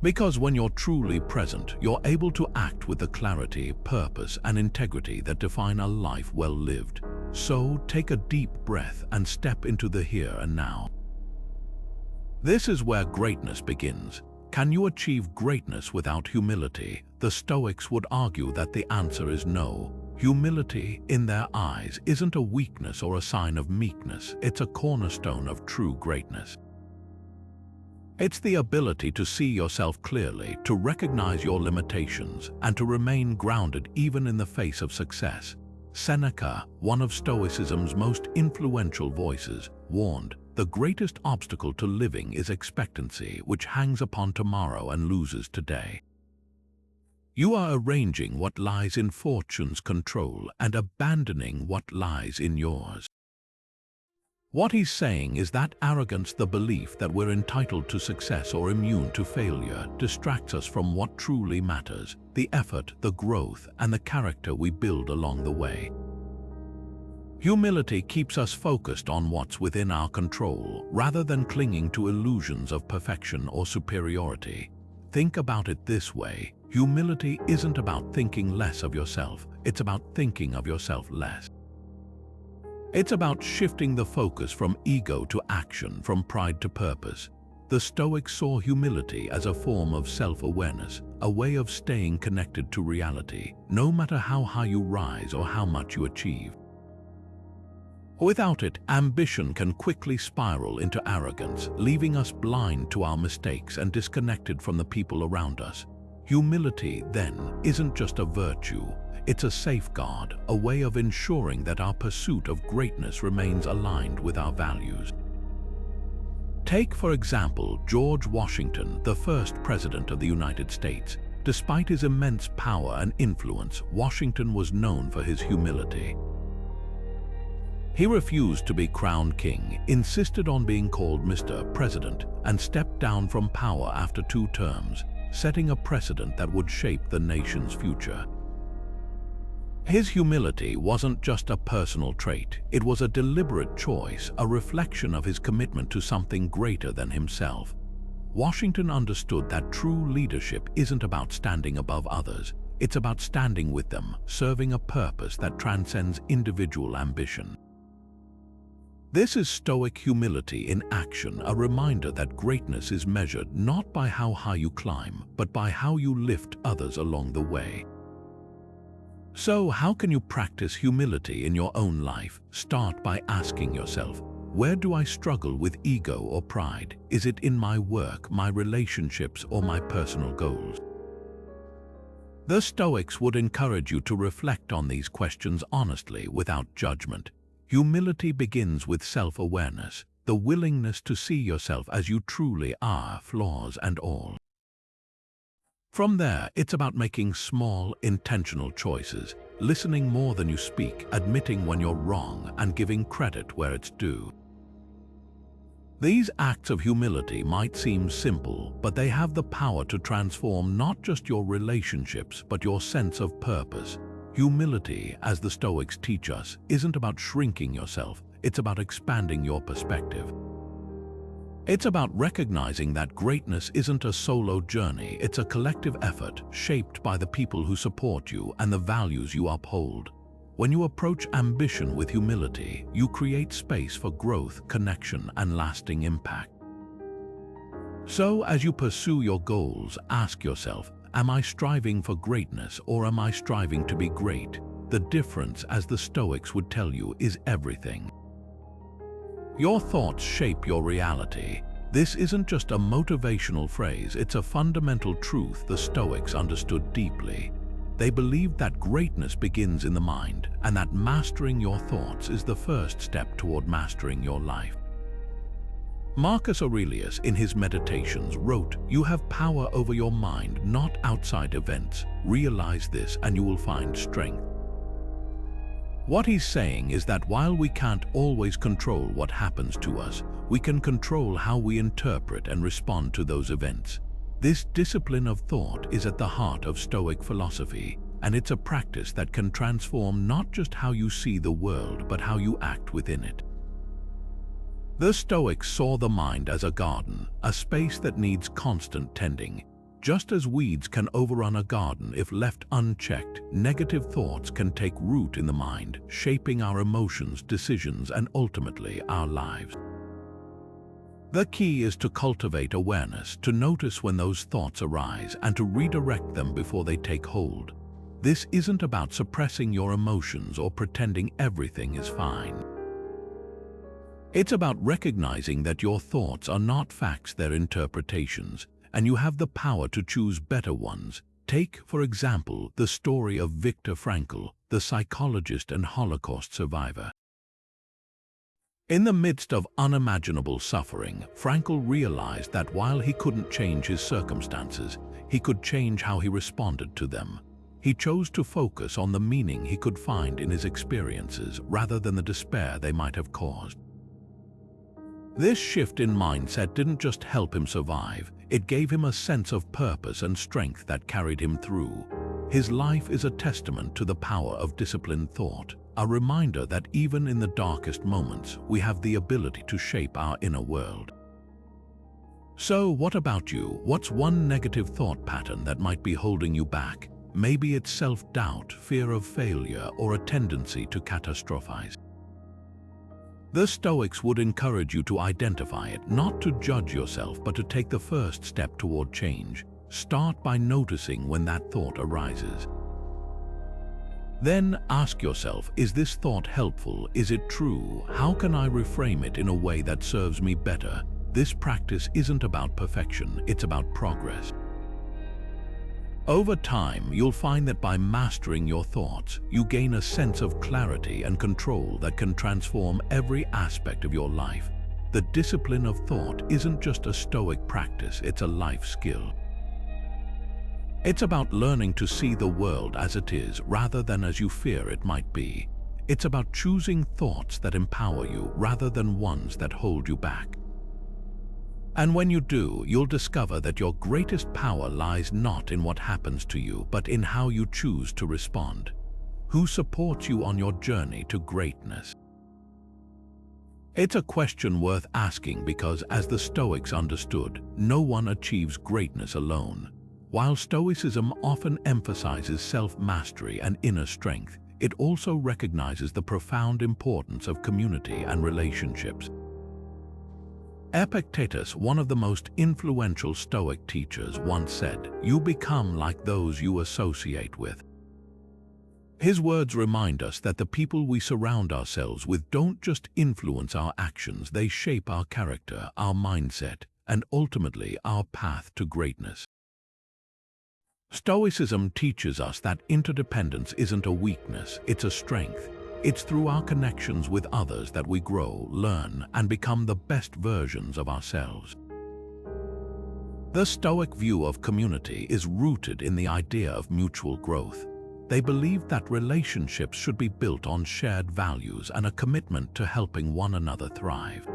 Because when you're truly present, you're able to act with the clarity, purpose, and integrity that define a life well lived. So, take a deep breath and step into the here and now. This is where greatness begins. Can you achieve greatness without humility? The Stoics would argue that the answer is no. Humility, in their eyes, isn't a weakness or a sign of meekness. It's a cornerstone of true greatness. It's the ability to see yourself clearly, to recognize your limitations, and to remain grounded even in the face of success. Seneca, one of Stoicism's most influential voices, warned, "The greatest obstacle to living is expectancy, which hangs upon tomorrow and loses today." You are arranging what lies in fortune's control and abandoning what lies in yours. What he's saying is that arrogance, the belief that we're entitled to success or immune to failure, distracts us from what truly matters: the effort, the growth, and the character we build along the way. Humility keeps us focused on what's within our control, rather than clinging to illusions of perfection or superiority. Think about it this way: humility isn't about thinking less of yourself, it's about thinking of yourself less. It's about shifting the focus from ego to action, from pride to purpose. The Stoics saw humility as a form of self-awareness, a way of staying connected to reality, no matter how high you rise or how much you achieve. Without it, ambition can quickly spiral into arrogance, leaving us blind to our mistakes and disconnected from the people around us. Humility, then, isn't just a virtue. It's a safeguard, a way of ensuring that our pursuit of greatness remains aligned with our values. Take, for example, George Washington, the first president of the United States. Despite his immense power and influence, Washington was known for his humility. He refused to be crowned king, insisted on being called Mr. President, and stepped down from power after 2 terms, setting a precedent that would shape the nation's future. His humility wasn't just a personal trait, it was a deliberate choice, a reflection of his commitment to something greater than himself. Washington understood that true leadership isn't about standing above others, it's about standing with them, serving a purpose that transcends individual ambition. This is Stoic humility in action, a reminder that greatness is measured not by how high you climb, but by how you lift others along the way. So, how can you practice humility in your own life? Start by asking yourself, Where do I struggle with ego or pride? Is it in my work, my relationships, or my personal goals? The Stoics would encourage you to reflect on these questions honestly, without judgment. Humility begins with self-awareness, the willingness to see yourself as you truly are, flaws and all. From there, it's about making small, intentional choices, listening more than you speak, admitting when you're wrong, and giving credit where it's due. These acts of humility might seem simple, but they have the power to transform not just your relationships, but your sense of purpose. Humility, as the Stoics teach us, isn't about shrinking yourself, it's about expanding your perspective. It's about recognizing that greatness isn't a solo journey, it's a collective effort shaped by the people who support you and the values you uphold. When you approach ambition with humility, you create space for growth, connection, and lasting impact. So, as you pursue your goals, ask yourself, am I striving for greatness or am I striving to be great? The difference, as the Stoics would tell you, is everything. Your thoughts shape your reality. This isn't just a motivational phrase, it's a fundamental truth the Stoics understood deeply. They believed that greatness begins in the mind, and that mastering your thoughts is the first step toward mastering your life. Marcus Aurelius, in his Meditations, wrote, "You have power over your mind, not outside events. Realize this and you will find strength." What he's saying is that while we can't always control what happens to us, we can control how we interpret and respond to those events. This discipline of thought is at the heart of Stoic philosophy, and it's a practice that can transform not just how you see the world, but how you act within it. The Stoics saw the mind as a garden, a space that needs constant tending. Just as weeds can overrun a garden if left unchecked, negative thoughts can take root in the mind, shaping our emotions, decisions, and ultimately our lives. The key is to cultivate awareness, to notice when those thoughts arise and to redirect them before they take hold. This isn't about suppressing your emotions or pretending everything is fine. It's about recognizing that your thoughts are not facts, they're interpretations, and you have the power to choose better ones. Take, for example, the story of Viktor Frankl, the psychologist and Holocaust survivor. In the midst of unimaginable suffering, Frankl realized that while he couldn't change his circumstances, he could change how he responded to them. He chose to focus on the meaning he could find in his experiences rather than the despair they might have caused. This shift in mindset didn't just help him survive, it gave him a sense of purpose and strength that carried him through. His life is a testament to the power of disciplined thought, a reminder that even in the darkest moments, we have the ability to shape our inner world. So, what about you? What's one negative thought pattern that might be holding you back? Maybe it's self-doubt, fear of failure, or a tendency to catastrophize. The Stoics would encourage you to identify it, not to judge yourself, but to take the first step toward change. Start by noticing when that thought arises. Then ask yourself, is this thought helpful? Is it true? How can I reframe it in a way that serves me better? This practice isn't about perfection, it's about progress. Over time, you'll find that by mastering your thoughts, you gain a sense of clarity and control that can transform every aspect of your life. The discipline of thought isn't just a Stoic practice, it's a life skill. It's about learning to see the world as it is rather than as you fear it might be. It's about choosing thoughts that empower you rather than ones that hold you back. And when you do, you'll discover that your greatest power lies not in what happens to you, but in how you choose to respond. Who supports you on your journey to greatness? It's a question worth asking because, as the Stoics understood, no one achieves greatness alone. While Stoicism often emphasizes self-mastery and inner strength, it also recognizes the profound importance of community and relationships. Epictetus, one of the most influential Stoic teachers, once said, "You become like those you associate with." His words remind us that the people we surround ourselves with don't just influence our actions, they shape our character, our mindset, and ultimately our path to greatness. Stoicism teaches us that interdependence isn't a weakness, it's a strength. It's through our connections with others that we grow, learn, and become the best versions of ourselves. The Stoic view of community is rooted in the idea of mutual growth. They believe that relationships should be built on shared values and a commitment to helping one another thrive.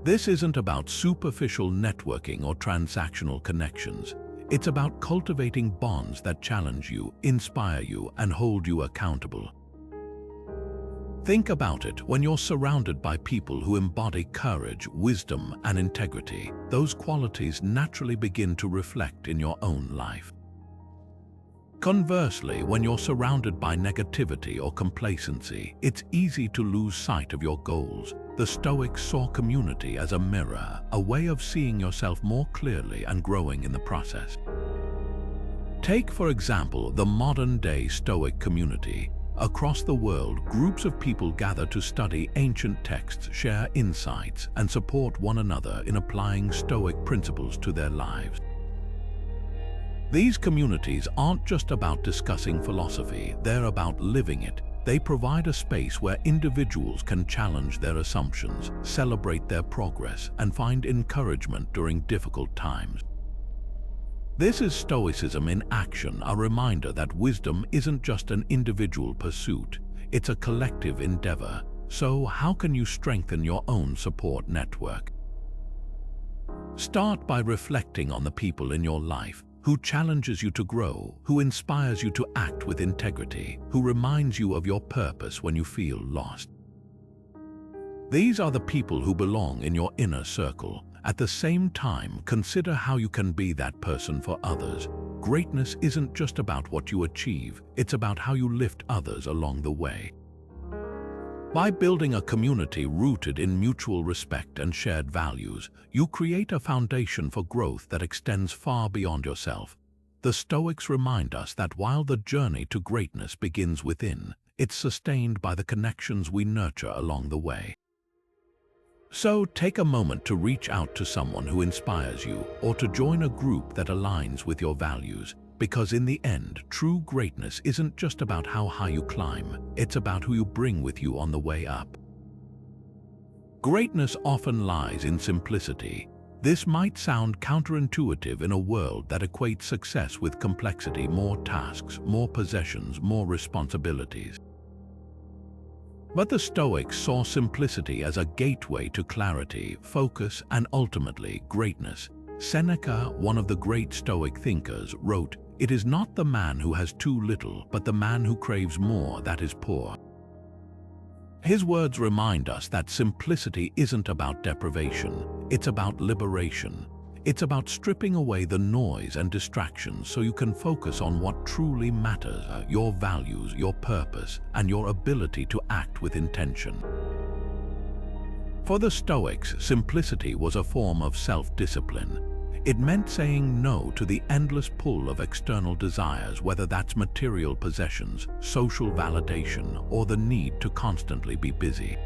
This isn't about superficial networking or transactional connections. It's about cultivating bonds that challenge you, inspire you, and hold you accountable. Think about it: when you're surrounded by people who embody courage, wisdom, and integrity, those qualities naturally begin to reflect in your own life. Conversely, when you're surrounded by negativity or complacency, it's easy to lose sight of your goals. The Stoics saw community as a mirror, a way of seeing yourself more clearly and growing in the process. Take, for example, the modern-day Stoic community. Across the world, groups of people gather to study ancient texts, share insights, and support one another in applying Stoic principles to their lives. These communities aren't just about discussing philosophy, they're about living it. They provide a space where individuals can challenge their assumptions, celebrate their progress, and find encouragement during difficult times. This is Stoicism in action, a reminder that wisdom isn't just an individual pursuit, it's a collective endeavor. So, how can you strengthen your own support network? Start by reflecting on the people in your life who challenges you to grow, who inspires you to act with integrity, who reminds you of your purpose when you feel lost. These are the people who belong in your inner circle. At the same time, consider how you can be that person for others. Greatness isn't just about what you achieve, it's about how you lift others along the way. By building a community rooted in mutual respect and shared values, you create a foundation for growth that extends far beyond yourself. The Stoics remind us that while the journey to greatness begins within, it's sustained by the connections we nurture along the way. So take a moment to reach out to someone who inspires you, or to join a group that aligns with your values. Because in the end, true greatness isn't just about how high you climb, it's about who you bring with you on the way up. Greatness often lies in simplicity. This might sound counterintuitive in a world that equates success with complexity, more tasks, more possessions, more responsibilities. But the Stoics saw simplicity as a gateway to clarity, focus, and ultimately greatness. Seneca, one of the great Stoic thinkers, wrote, "It is not the man who has too little, but the man who craves more that is poor." His words remind us that simplicity isn't about deprivation, it's about liberation. It's about stripping away the noise and distractions so you can focus on what truly matters, your values, your purpose, and your ability to act with intention. For the Stoics, simplicity was a form of self-discipline. It meant saying no to the endless pull of external desires, whether that's material possessions, social validation, or the need to constantly be busy.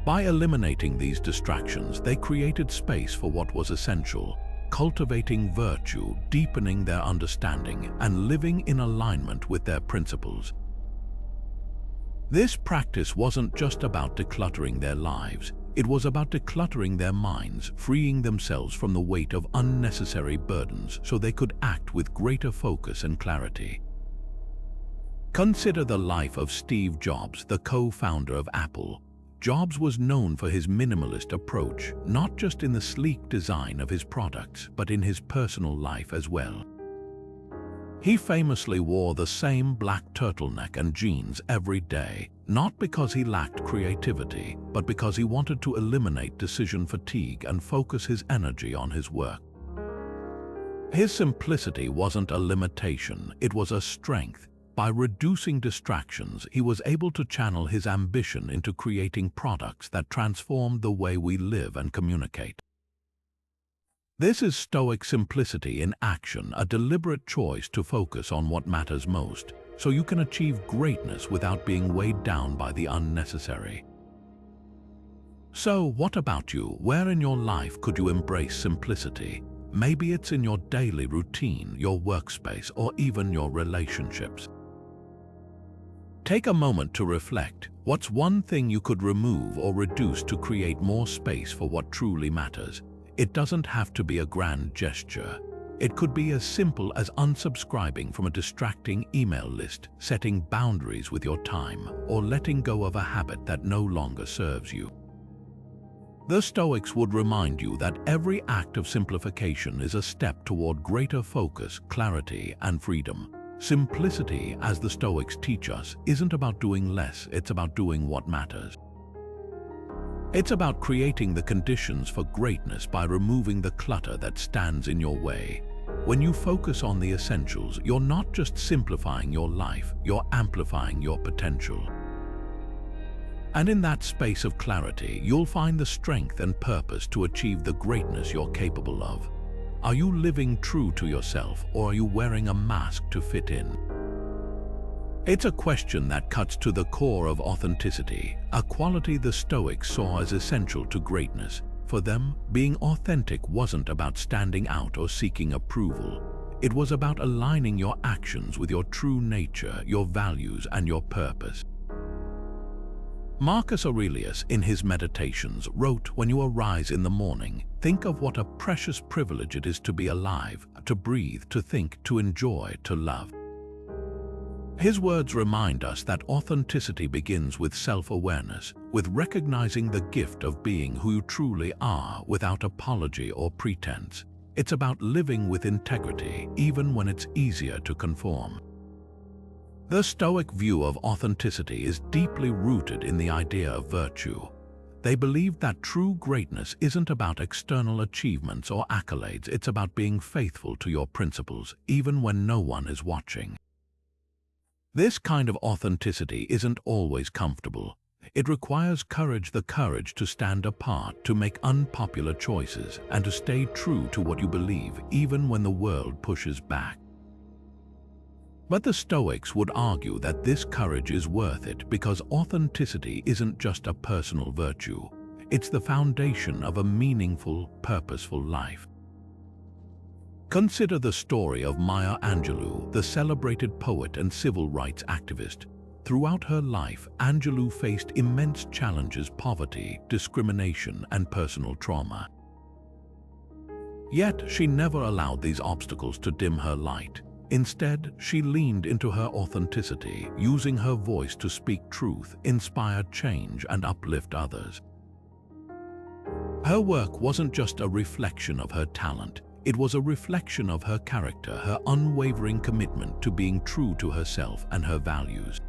By eliminating these distractions, they created space for what was essential, cultivating virtue, deepening their understanding, and living in alignment with their principles. This practice wasn't just about decluttering their lives, it was about decluttering their minds, freeing themselves from the weight of unnecessary burdens so they could act with greater focus and clarity. Consider the life of Steve Jobs, the co-founder of Apple. Jobs was known for his minimalist approach, not just in the sleek design of his products, but in his personal life as well. He famously wore the same black turtleneck and jeans every day, not because he lacked creativity, but because he wanted to eliminate decision fatigue and focus his energy on his work. His simplicity wasn't a limitation, it was a strength. By reducing distractions, he was able to channel his ambition into creating products that transformed the way we live and communicate. This is Stoic simplicity in action, a deliberate choice to focus on what matters most, so you can achieve greatness without being weighed down by the unnecessary. So, what about you? Where in your life could you embrace simplicity? Maybe it's in your daily routine, your workspace, or even your relationships. Take a moment to reflect. What's one thing you could remove or reduce to create more space for what truly matters? It doesn't have to be a grand gesture. It could be as simple as unsubscribing from a distracting email list, setting boundaries with your time, or letting go of a habit that no longer serves you. The Stoics would remind you that every act of simplification is a step toward greater focus, clarity, and freedom. Simplicity, as the Stoics teach us, isn't about doing less, it's about doing what matters. It's about creating the conditions for greatness by removing the clutter that stands in your way. When you focus on the essentials, you're not just simplifying your life, you're amplifying your potential. And in that space of clarity, you'll find the strength and purpose to achieve the greatness you're capable of. Are you living true to yourself, or are you wearing a mask to fit in? It's a question that cuts to the core of authenticity, a quality the Stoics saw as essential to greatness. For them, being authentic wasn't about standing out or seeking approval. It was about aligning your actions with your true nature, your values, and your purpose. Marcus Aurelius, in his Meditations, wrote, "When you arise in the morning, think of what a precious privilege it is to be alive, to breathe, to think, to enjoy, to love." His words remind us that authenticity begins with self-awareness, with recognizing the gift of being who you truly are without apology or pretense. It's about living with integrity, even when it's easier to conform. The Stoic view of authenticity is deeply rooted in the idea of virtue. They believe that true greatness isn't about external achievements or accolades, it's about being faithful to your principles, even when no one is watching. This kind of authenticity isn't always comfortable. It requires courage, the courage to stand apart, to make unpopular choices, and to stay true to what you believe, even when the world pushes back. But the Stoics would argue that this courage is worth it because authenticity isn't just a personal virtue. It's the foundation of a meaningful, purposeful life. Consider the story of Maya Angelou, the celebrated poet and civil rights activist. Throughout her life, Angelou faced immense challenges: poverty, discrimination, and personal trauma. Yet, she never allowed these obstacles to dim her light. Instead, she leaned into her authenticity, using her voice to speak truth, inspire change, and uplift others. Her work wasn't just a reflection of her talent, it was a reflection of her character, her unwavering commitment to being true to herself and her values.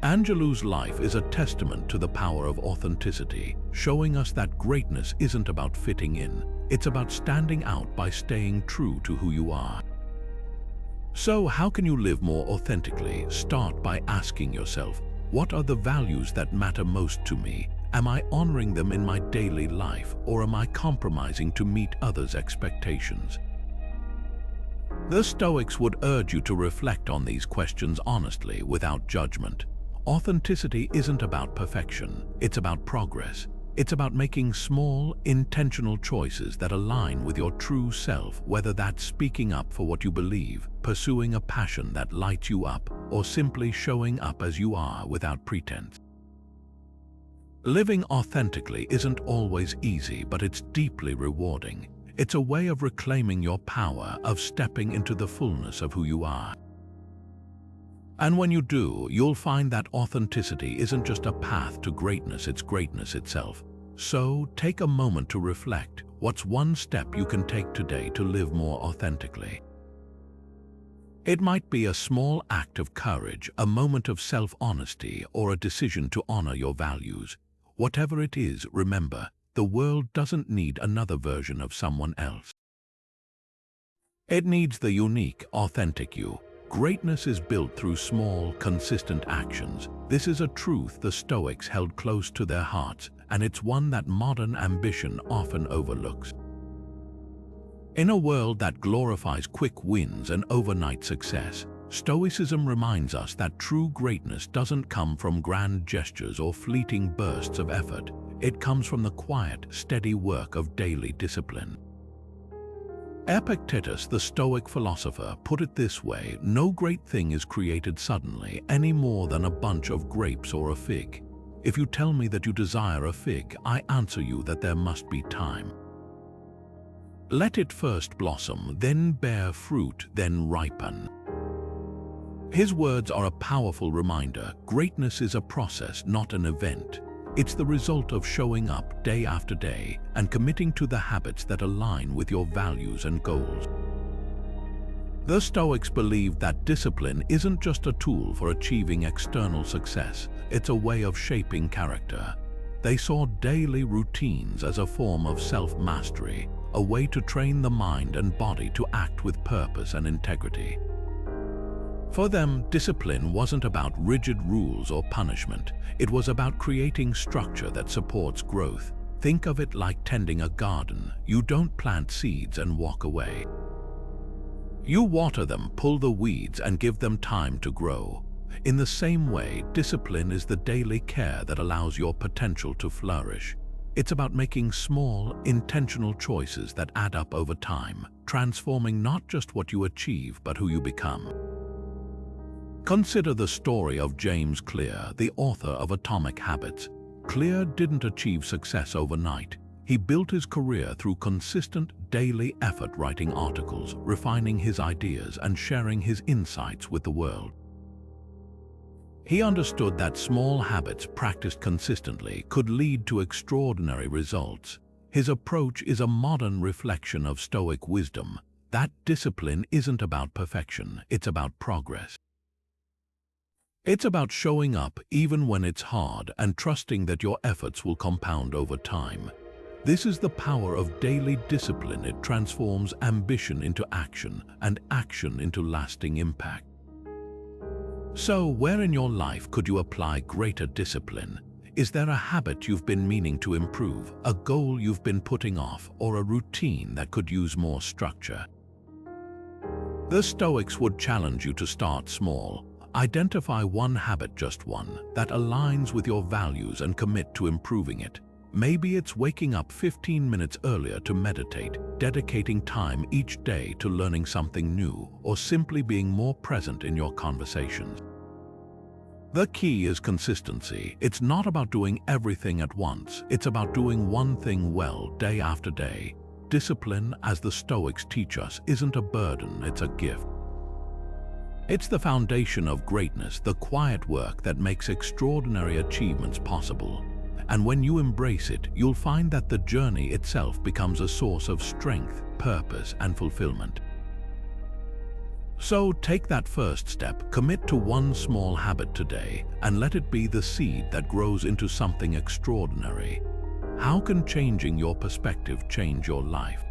Angelou's life is a testament to the power of authenticity, showing us that greatness isn't about fitting in, it's about standing out by staying true to who you are. So, how can you live more authentically? Start by asking yourself, what are the values that matter most to me? Am I honoring them in my daily life, or am I compromising to meet others' expectations? The Stoics would urge you to reflect on these questions honestly, without judgment. Authenticity isn't about perfection, it's about progress. It's about making small, intentional choices that align with your true self, whether that's speaking up for what you believe, pursuing a passion that lights you up, or simply showing up as you are without pretense. Living authentically isn't always easy, but it's deeply rewarding. It's a way of reclaiming your power, of stepping into the fullness of who you are. And when you do, you'll find that authenticity isn't just a path to greatness, it's greatness itself. So, take a moment to reflect. What's one step you can take today to live more authentically? It might be a small act of courage, a moment of self-honesty, or a decision to honor your values. Whatever it is, remember, the world doesn't need another version of someone else. It needs the unique, authentic you. Greatness is built through small, consistent actions. This is a truth the Stoics held close to their hearts, and it's one that modern ambition often overlooks. In a world that glorifies quick wins and overnight success, Stoicism reminds us that true greatness doesn't come from grand gestures or fleeting bursts of effort. It comes from the quiet, steady work of daily discipline. Epictetus, the Stoic philosopher, put it this way: no great thing is created suddenly, any more than a bunch of grapes or a fig. If you tell me that you desire a fig, I answer you that there must be time. Let it first blossom, then bear fruit, then ripen. His words are a powerful reminder. Greatness is a process, not an event. It's the result of showing up day after day and committing to the habits that align with your values and goals. The Stoics believed that discipline isn't just a tool for achieving external success, it's a way of shaping character. They saw daily routines as a form of self-mastery, a way to train the mind and body to act with purpose and integrity. For them, discipline wasn't about rigid rules or punishment. It was about creating structure that supports growth. Think of it like tending a garden. You don't plant seeds and walk away. You water them, pull the weeds, and give them time to grow. In the same way, discipline is the daily care that allows your potential to flourish. It's about making small, intentional choices that add up over time, transforming not just what you achieve, but who you become. Consider the story of James Clear, the author of Atomic Habits. Clear didn't achieve success overnight. He built his career through consistent daily effort, writing articles, refining his ideas, and sharing his insights with the world. He understood that small habits practiced consistently could lead to extraordinary results. His approach is a modern reflection of Stoic wisdom, that discipline isn't about perfection, it's about progress. It's about showing up even when it's hard and trusting that your efforts will compound over time. This is the power of daily discipline. It transforms ambition into action and action into lasting impact. So, where in your life could you apply greater discipline? Is there a habit you've been meaning to improve, a goal you've been putting off, or a routine that could use more structure? The Stoics would challenge you to start small. Identify one habit, just one, that aligns with your values and commit to improving it. Maybe it's waking up 15 minutes earlier to meditate, dedicating time each day to learning something new, or simply being more present in your conversations. The key is consistency. It's not about doing everything at once. It's about doing one thing well day after day. Discipline, as the Stoics teach us, isn't a burden, it's a gift. It's the foundation of greatness, the quiet work that makes extraordinary achievements possible. And when you embrace it, you'll find that the journey itself becomes a source of strength, purpose, and fulfillment. So take that first step, commit to one small habit today, and let it be the seed that grows into something extraordinary. How can changing your perspective change your life?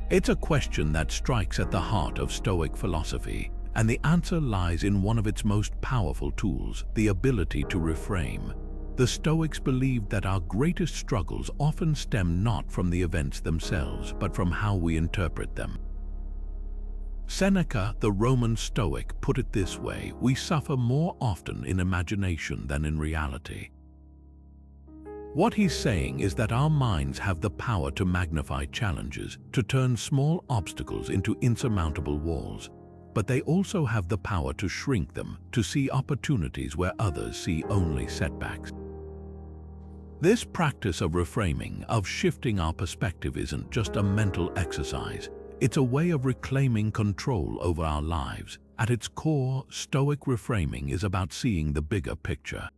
It's a question that strikes at the heart of Stoic philosophy, and the answer lies in one of its most powerful tools, the ability to reframe. The Stoics believed that our greatest struggles often stem not from the events themselves, but from how we interpret them. Seneca, the Roman Stoic, put it this way: we suffer more often in imagination than in reality. What he's saying is that our minds have the power to magnify challenges, to turn small obstacles into insurmountable walls, but they also have the power to shrink them, to see opportunities where others see only setbacks. This practice of reframing, of shifting our perspective, isn't just a mental exercise. It's a way of reclaiming control over our lives. At its core, Stoic reframing is about seeing the bigger picture.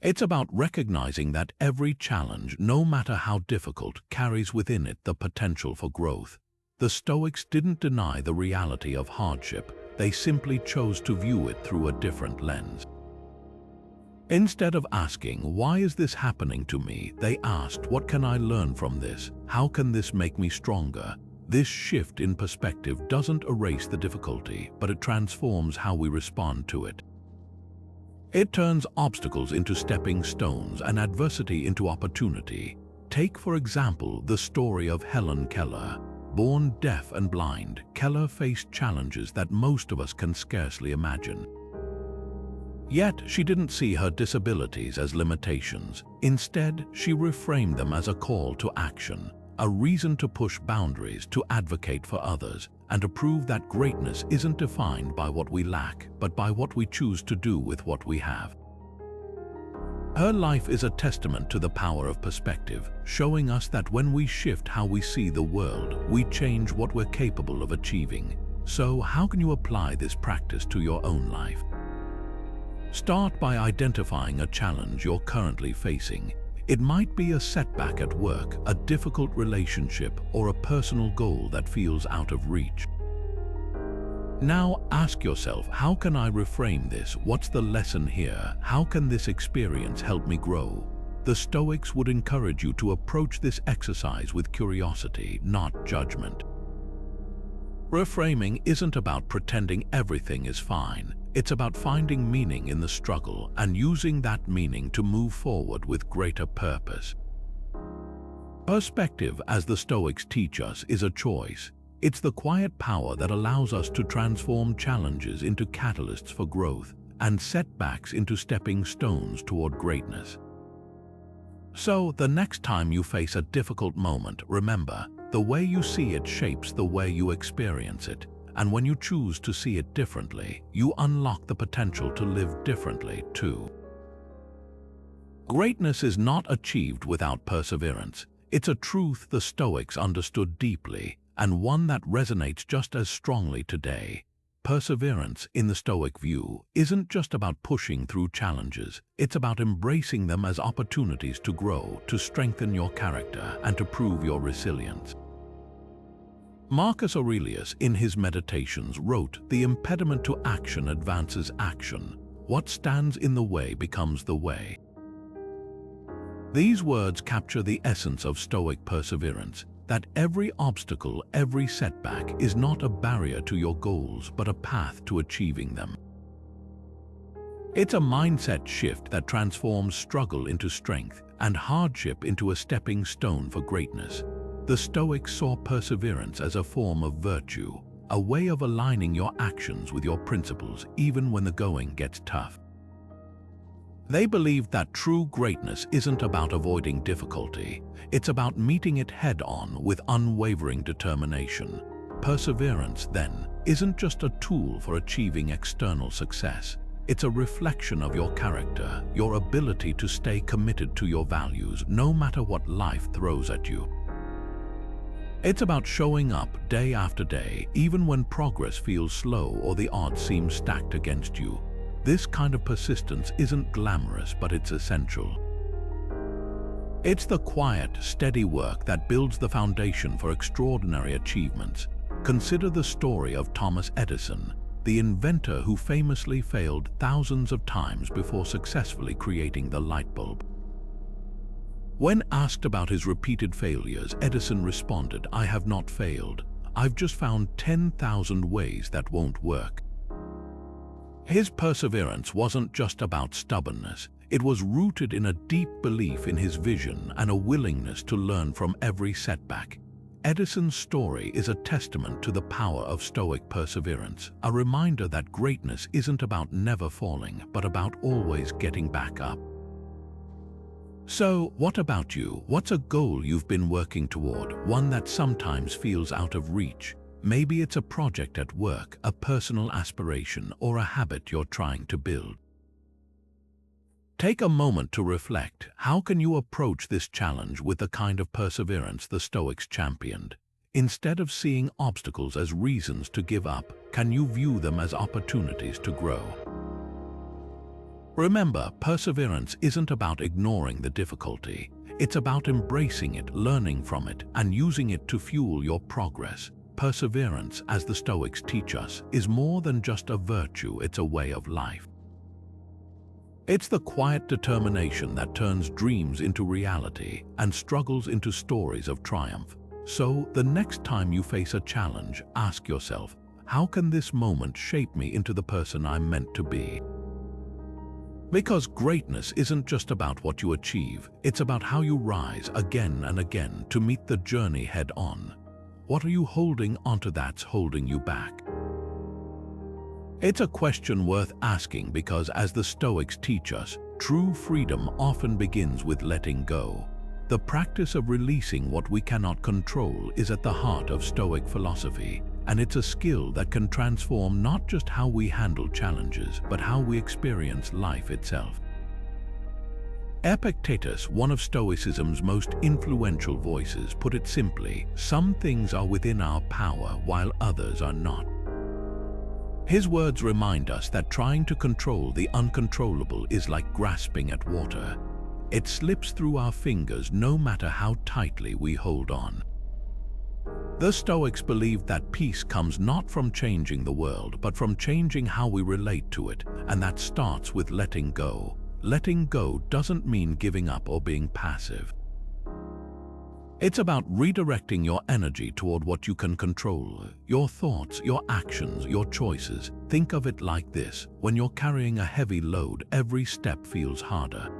It's about recognizing that every challenge, no matter how difficult, carries within it the potential for growth. The Stoics didn't deny the reality of hardship, they simply chose to view it through a different lens. Instead of asking, "Why is this happening to me?" they asked, "What can I learn from this? How can this make me stronger?" This shift in perspective doesn't erase the difficulty, but it transforms how we respond to it. It turns obstacles into stepping stones and adversity into opportunity. Take, for example, the story of Helen Keller. Born deaf and blind, Keller faced challenges that most of us can scarcely imagine. Yet, she didn't see her disabilities as limitations. Instead, she reframed them as a call to action, a reason to push boundaries, to advocate for others, and to prove that greatness isn't defined by what we lack, but by what we choose to do with what we have. Her life is a testament to the power of perspective, showing us that when we shift how we see the world, we change what we're capable of achieving. So, how can you apply this practice to your own life? Start by identifying a challenge you're currently facing. It might be a setback at work, a difficult relationship, or a personal goal that feels out of reach. Now ask yourself, how can I reframe this? What's the lesson here? How can this experience help me grow? The Stoics would encourage you to approach this exercise with curiosity, not judgment. Reframing isn't about pretending everything is fine. It's about finding meaning in the struggle and using that meaning to move forward with greater purpose. Perspective, as the Stoics teach us, is a choice. It's the quiet power that allows us to transform challenges into catalysts for growth and setbacks into stepping stones toward greatness. So, the next time you face a difficult moment, remember, the way you see it shapes the way you experience it. And when you choose to see it differently, you unlock the potential to live differently too. Greatness is not achieved without perseverance. It's a truth the Stoics understood deeply, and one that resonates just as strongly today. Perseverance, in the Stoic view, isn't just about pushing through challenges. It's about embracing them as opportunities to grow, to strengthen your character, and to prove your resilience. Marcus Aurelius, in his Meditations, wrote, "The impediment to action advances action. What stands in the way becomes the way." These words capture the essence of Stoic perseverance, that every obstacle, every setback is not a barrier to your goals, but a path to achieving them. It's a mindset shift that transforms struggle into strength and hardship into a stepping stone for greatness. The Stoics saw perseverance as a form of virtue, a way of aligning your actions with your principles even when the going gets tough. They believed that true greatness isn't about avoiding difficulty, it's about meeting it head-on with unwavering determination. Perseverance, then, isn't just a tool for achieving external success. It's a reflection of your character, your ability to stay committed to your values no matter what life throws at you. It's about showing up day after day, even when progress feels slow or the odds seem stacked against you. This kind of persistence isn't glamorous, but it's essential. It's the quiet, steady work that builds the foundation for extraordinary achievements. Consider the story of Thomas Edison, the inventor who famously failed thousands of times before successfully creating the light bulb. When asked about his repeated failures, Edison responded, "I have not failed. I've just found 10,000 ways that won't work." His perseverance wasn't just about stubbornness. It was rooted in a deep belief in his vision and a willingness to learn from every setback. Edison's story is a testament to the power of Stoic perseverance, a reminder that greatness isn't about never falling, but about always getting back up. So, what about you? What's a goal you've been working toward, one that sometimes feels out of reach? Maybe it's a project at work, a personal aspiration, or a habit you're trying to build. Take a moment to reflect. How can you approach this challenge with the kind of perseverance the Stoics championed? Instead of seeing obstacles as reasons to give up, can you view them as opportunities to grow? Remember, perseverance isn't about ignoring the difficulty. It's about embracing it, learning from it, and using it to fuel your progress. Perseverance, as the Stoics teach us, is more than just a virtue, it's a way of life. It's the quiet determination that turns dreams into reality and struggles into stories of triumph. So, the next time you face a challenge, ask yourself, how can this moment shape me into the person I'm meant to be? Because greatness isn't just about what you achieve, it's about how you rise again and again to meet the journey head on. What are you holding onto that's holding you back? It's a question worth asking because, as the Stoics teach us, true freedom often begins with letting go. The practice of releasing what we cannot control is at the heart of Stoic philosophy, and it's a skill that can transform not just how we handle challenges, but how we experience life itself. Epictetus, one of Stoicism's most influential voices, put it simply: some things are within our power while others are not. His words remind us that trying to control the uncontrollable is like grasping at water. It slips through our fingers no matter how tightly we hold on. The Stoics believed that peace comes not from changing the world, but from changing how we relate to it, and that starts with letting go. Letting go doesn't mean giving up or being passive. It's about redirecting your energy toward what you can control: your thoughts, your actions, your choices. Think of it like this: when you're carrying a heavy load, every step feels harder.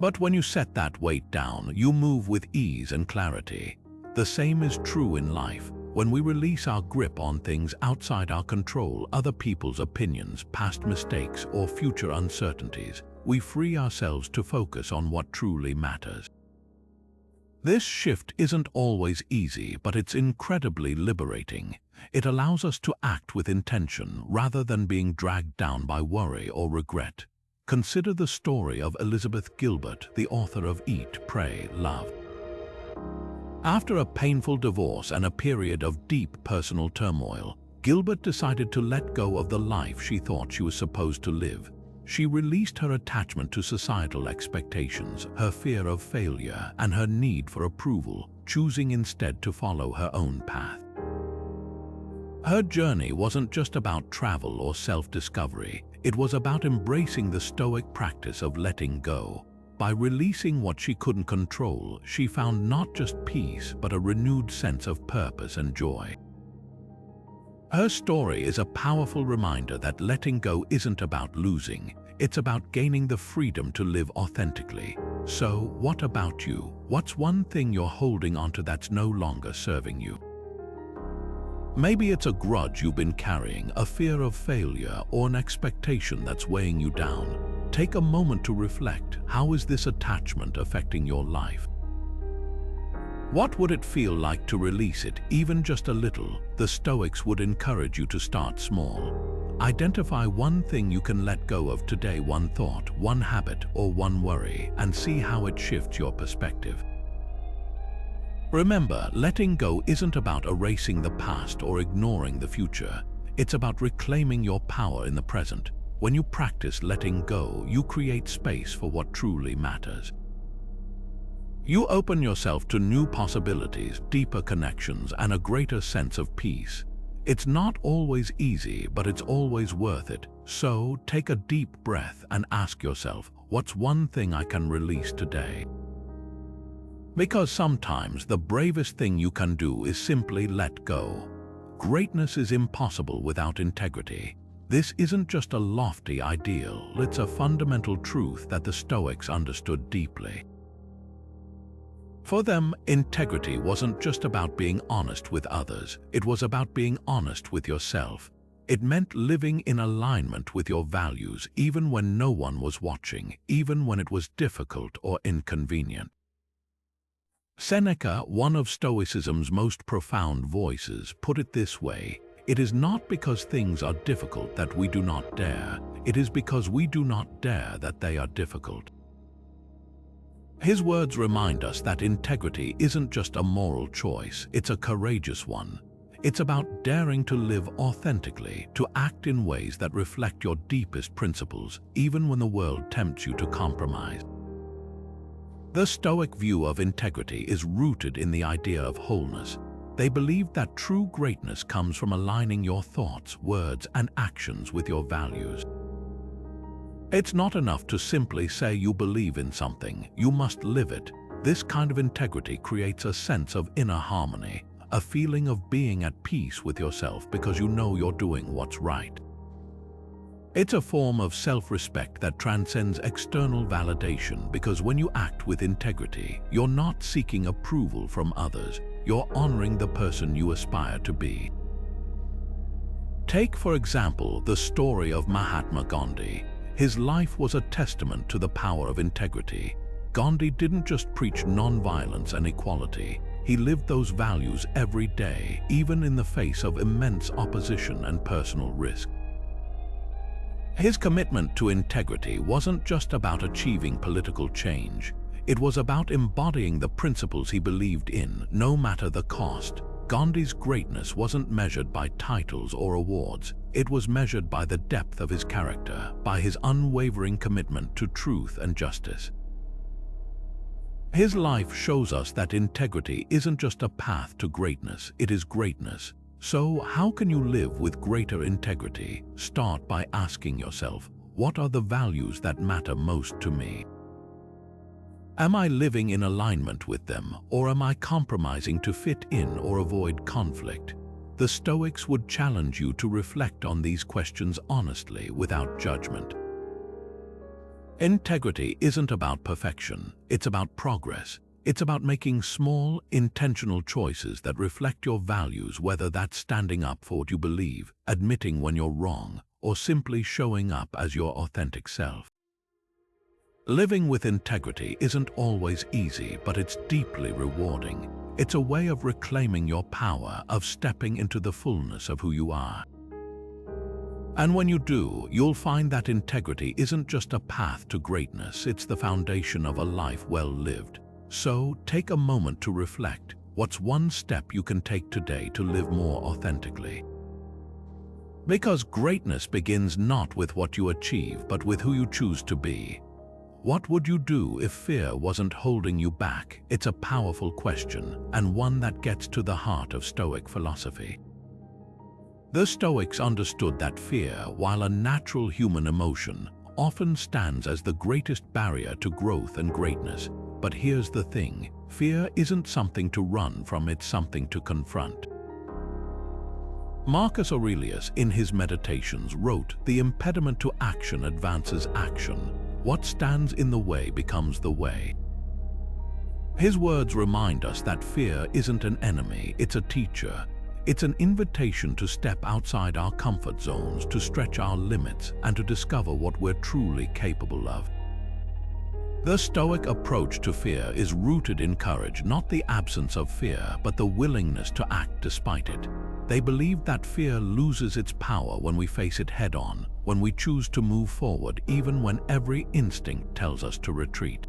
But when you set that weight down, you move with ease and clarity. The same is true in life. When we release our grip on things outside our control, other people's opinions, past mistakes, or future uncertainties, we free ourselves to focus on what truly matters. This shift isn't always easy, but it's incredibly liberating. It allows us to act with intention rather than being dragged down by worry or regret. Consider the story of Elizabeth Gilbert, the author of Eat, Pray, Love. After a painful divorce and a period of deep personal turmoil, Gilbert decided to let go of the life she thought she was supposed to live. She released her attachment to societal expectations, her fear of failure, and her need for approval, choosing instead to follow her own path. Her journey wasn't just about travel or self-discovery. It was about embracing the Stoic practice of letting go. By releasing what she couldn't control, she found not just peace, but a renewed sense of purpose and joy. Her story is a powerful reminder that letting go isn't about losing. It's about gaining the freedom to live authentically. So, what about you? What's one thing you're holding onto that's no longer serving you? Maybe it's a grudge you've been carrying, a fear of failure, or an expectation that's weighing you down. Take a moment to reflect. How is this attachment affecting your life? What would it feel like to release it, even just a little? The Stoics would encourage you to start small. Identify one thing you can let go of today, one thought, one habit, or one worry, and see how it shifts your perspective. Remember, letting go isn't about erasing the past or ignoring the future. It's about reclaiming your power in the present. When you practice letting go, you create space for what truly matters. You open yourself to new possibilities, deeper connections, and a greater sense of peace. It's not always easy, but it's always worth it. So, take a deep breath and ask yourself, what's one thing I can release today? Because sometimes the bravest thing you can do is simply let go. Greatness is impossible without integrity. This isn't just a lofty ideal, it's a fundamental truth that the Stoics understood deeply. For them, integrity wasn't just about being honest with others, it was about being honest with yourself. It meant living in alignment with your values, even when no one was watching, even when it was difficult or inconvenient. Seneca, one of Stoicism's most profound voices, put it this way: it is not because things are difficult that we do not dare, it is because we do not dare that they are difficult. His words remind us that integrity isn't just a moral choice, it's a courageous one. It's about daring to live authentically, to act in ways that reflect your deepest principles, even when the world tempts you to compromise. The Stoic view of integrity is rooted in the idea of wholeness. They believe that true greatness comes from aligning your thoughts, words, and actions with your values. It's not enough to simply say you believe in something, you must live it. This kind of integrity creates a sense of inner harmony, a feeling of being at peace with yourself because you know you're doing what's right. It's a form of self-respect that transcends external validation, because when you act with integrity, you're not seeking approval from others, you're honoring the person you aspire to be. Take, for example, the story of Mahatma Gandhi. His life was a testament to the power of integrity. Gandhi didn't just preach non-violence and equality. He lived those values every day, even in the face of immense opposition and personal risk. His commitment to integrity wasn't just about achieving political change. It was about embodying the principles he believed in, no matter the cost. Gandhi's greatness wasn't measured by titles or awards. It was measured by the depth of his character, by his unwavering commitment to truth and justice. His life shows us that integrity isn't just a path to greatness, it is greatness. So, how can you live with greater integrity? Start by asking yourself, what are the values that matter most to me? Am I living in alignment with them, or am I compromising to fit in or avoid conflict? The Stoics would challenge you to reflect on these questions honestly, without judgment. Integrity isn't about perfection, it's about progress. It's about making small, intentional choices that reflect your values, whether that's standing up for what you believe, admitting when you're wrong, or simply showing up as your authentic self. Living with integrity isn't always easy, but it's deeply rewarding. It's a way of reclaiming your power, of stepping into the fullness of who you are. And when you do, you'll find that integrity isn't just a path to greatness, it's the foundation of a life well lived. So, take a moment to reflect. What's one step you can take today to live more authentically? Because greatness begins not with what you achieve, but with who you choose to be. What would you do if fear wasn't holding you back? It's a powerful question, and one that gets to the heart of Stoic philosophy. The Stoics understood that fear, while a natural human emotion, often stands as the greatest barrier to growth and greatness. But here's the thing, fear isn't something to run from, it's something to confront. Marcus Aurelius, in his Meditations, wrote, "The impediment to action advances action. What stands in the way becomes the way." His words remind us that fear isn't an enemy, it's a teacher. It's an invitation to step outside our comfort zones, to stretch our limits, and to discover what we're truly capable of. The Stoic approach to fear is rooted in courage, not the absence of fear, but the willingness to act despite it. They believe that fear loses its power when we face it head-on, when we choose to move forward even when every instinct tells us to retreat.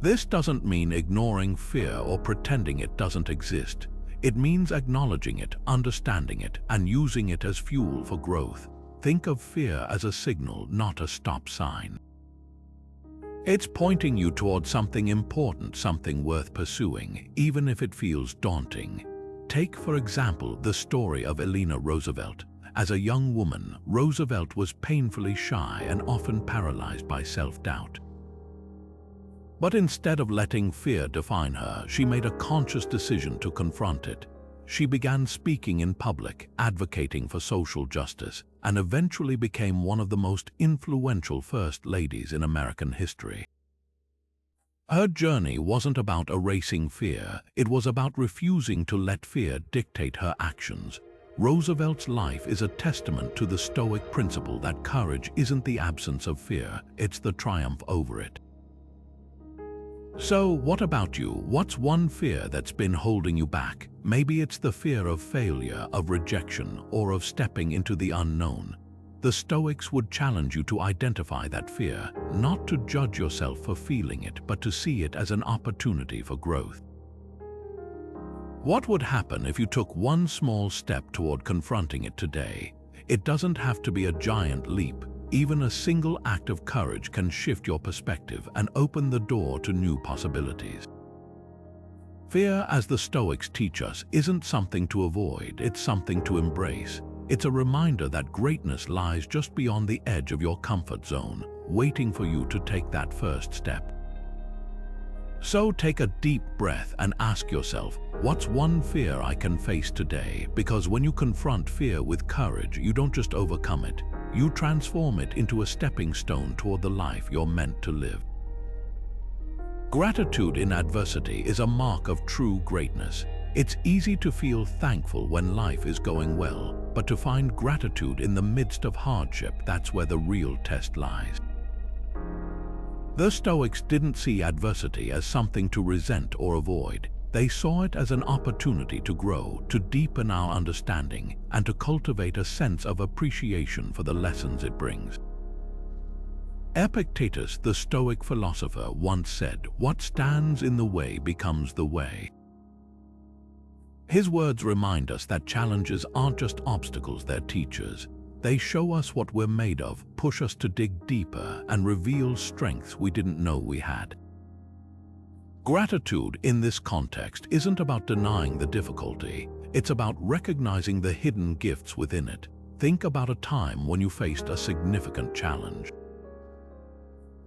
This doesn't mean ignoring fear or pretending it doesn't exist. It means acknowledging it, understanding it, and using it as fuel for growth. Think of fear as a signal, not a stop sign. It's pointing you towards something important, something worth pursuing, even if it feels daunting. Take, for example, the story of Eleanor Roosevelt. As a young woman, Roosevelt was painfully shy and often paralyzed by self-doubt. But instead of letting fear define her, she made a conscious decision to confront it. She began speaking in public, advocating for social justice, and eventually became one of the most influential first ladies in American history. Her journey wasn't about erasing fear, it was about refusing to let fear dictate her actions. Roosevelt's life is a testament to the Stoic principle that courage isn't the absence of fear, it's the triumph over it. So, what about you? What's one fear that's been holding you back? Maybe it's the fear of failure, of rejection, or of stepping into the unknown. The Stoics would challenge you to identify that fear, not to judge yourself for feeling it, but to see it as an opportunity for growth. What would happen if you took one small step toward confronting it today? It doesn't have to be a giant leap. Even a single act of courage can shift your perspective and open the door to new possibilities. Fear, as the Stoics teach us, isn't something to avoid, it's something to embrace. It's a reminder that greatness lies just beyond the edge of your comfort zone, waiting for you to take that first step. So take a deep breath and ask yourself, what's one fear I can face today? Because when you confront fear with courage, you don't just overcome it, you transform it into a stepping stone toward the life you're meant to live. Gratitude in adversity is a mark of true greatness. It's easy to feel thankful when life is going well, but to find gratitude in the midst of hardship, that's where the real test lies. The Stoics didn't see adversity as something to resent or avoid. They saw it as an opportunity to grow, to deepen our understanding, and to cultivate a sense of appreciation for the lessons it brings. Epictetus, the Stoic philosopher, once said, "What stands in the way becomes the way." His words remind us that challenges aren't just obstacles, they're teachers. They show us what we're made of, push us to dig deeper, and reveal strengths we didn't know we had. Gratitude in this context isn't about denying the difficulty. It's about recognizing the hidden gifts within it. Think about a time when you faced a significant challenge.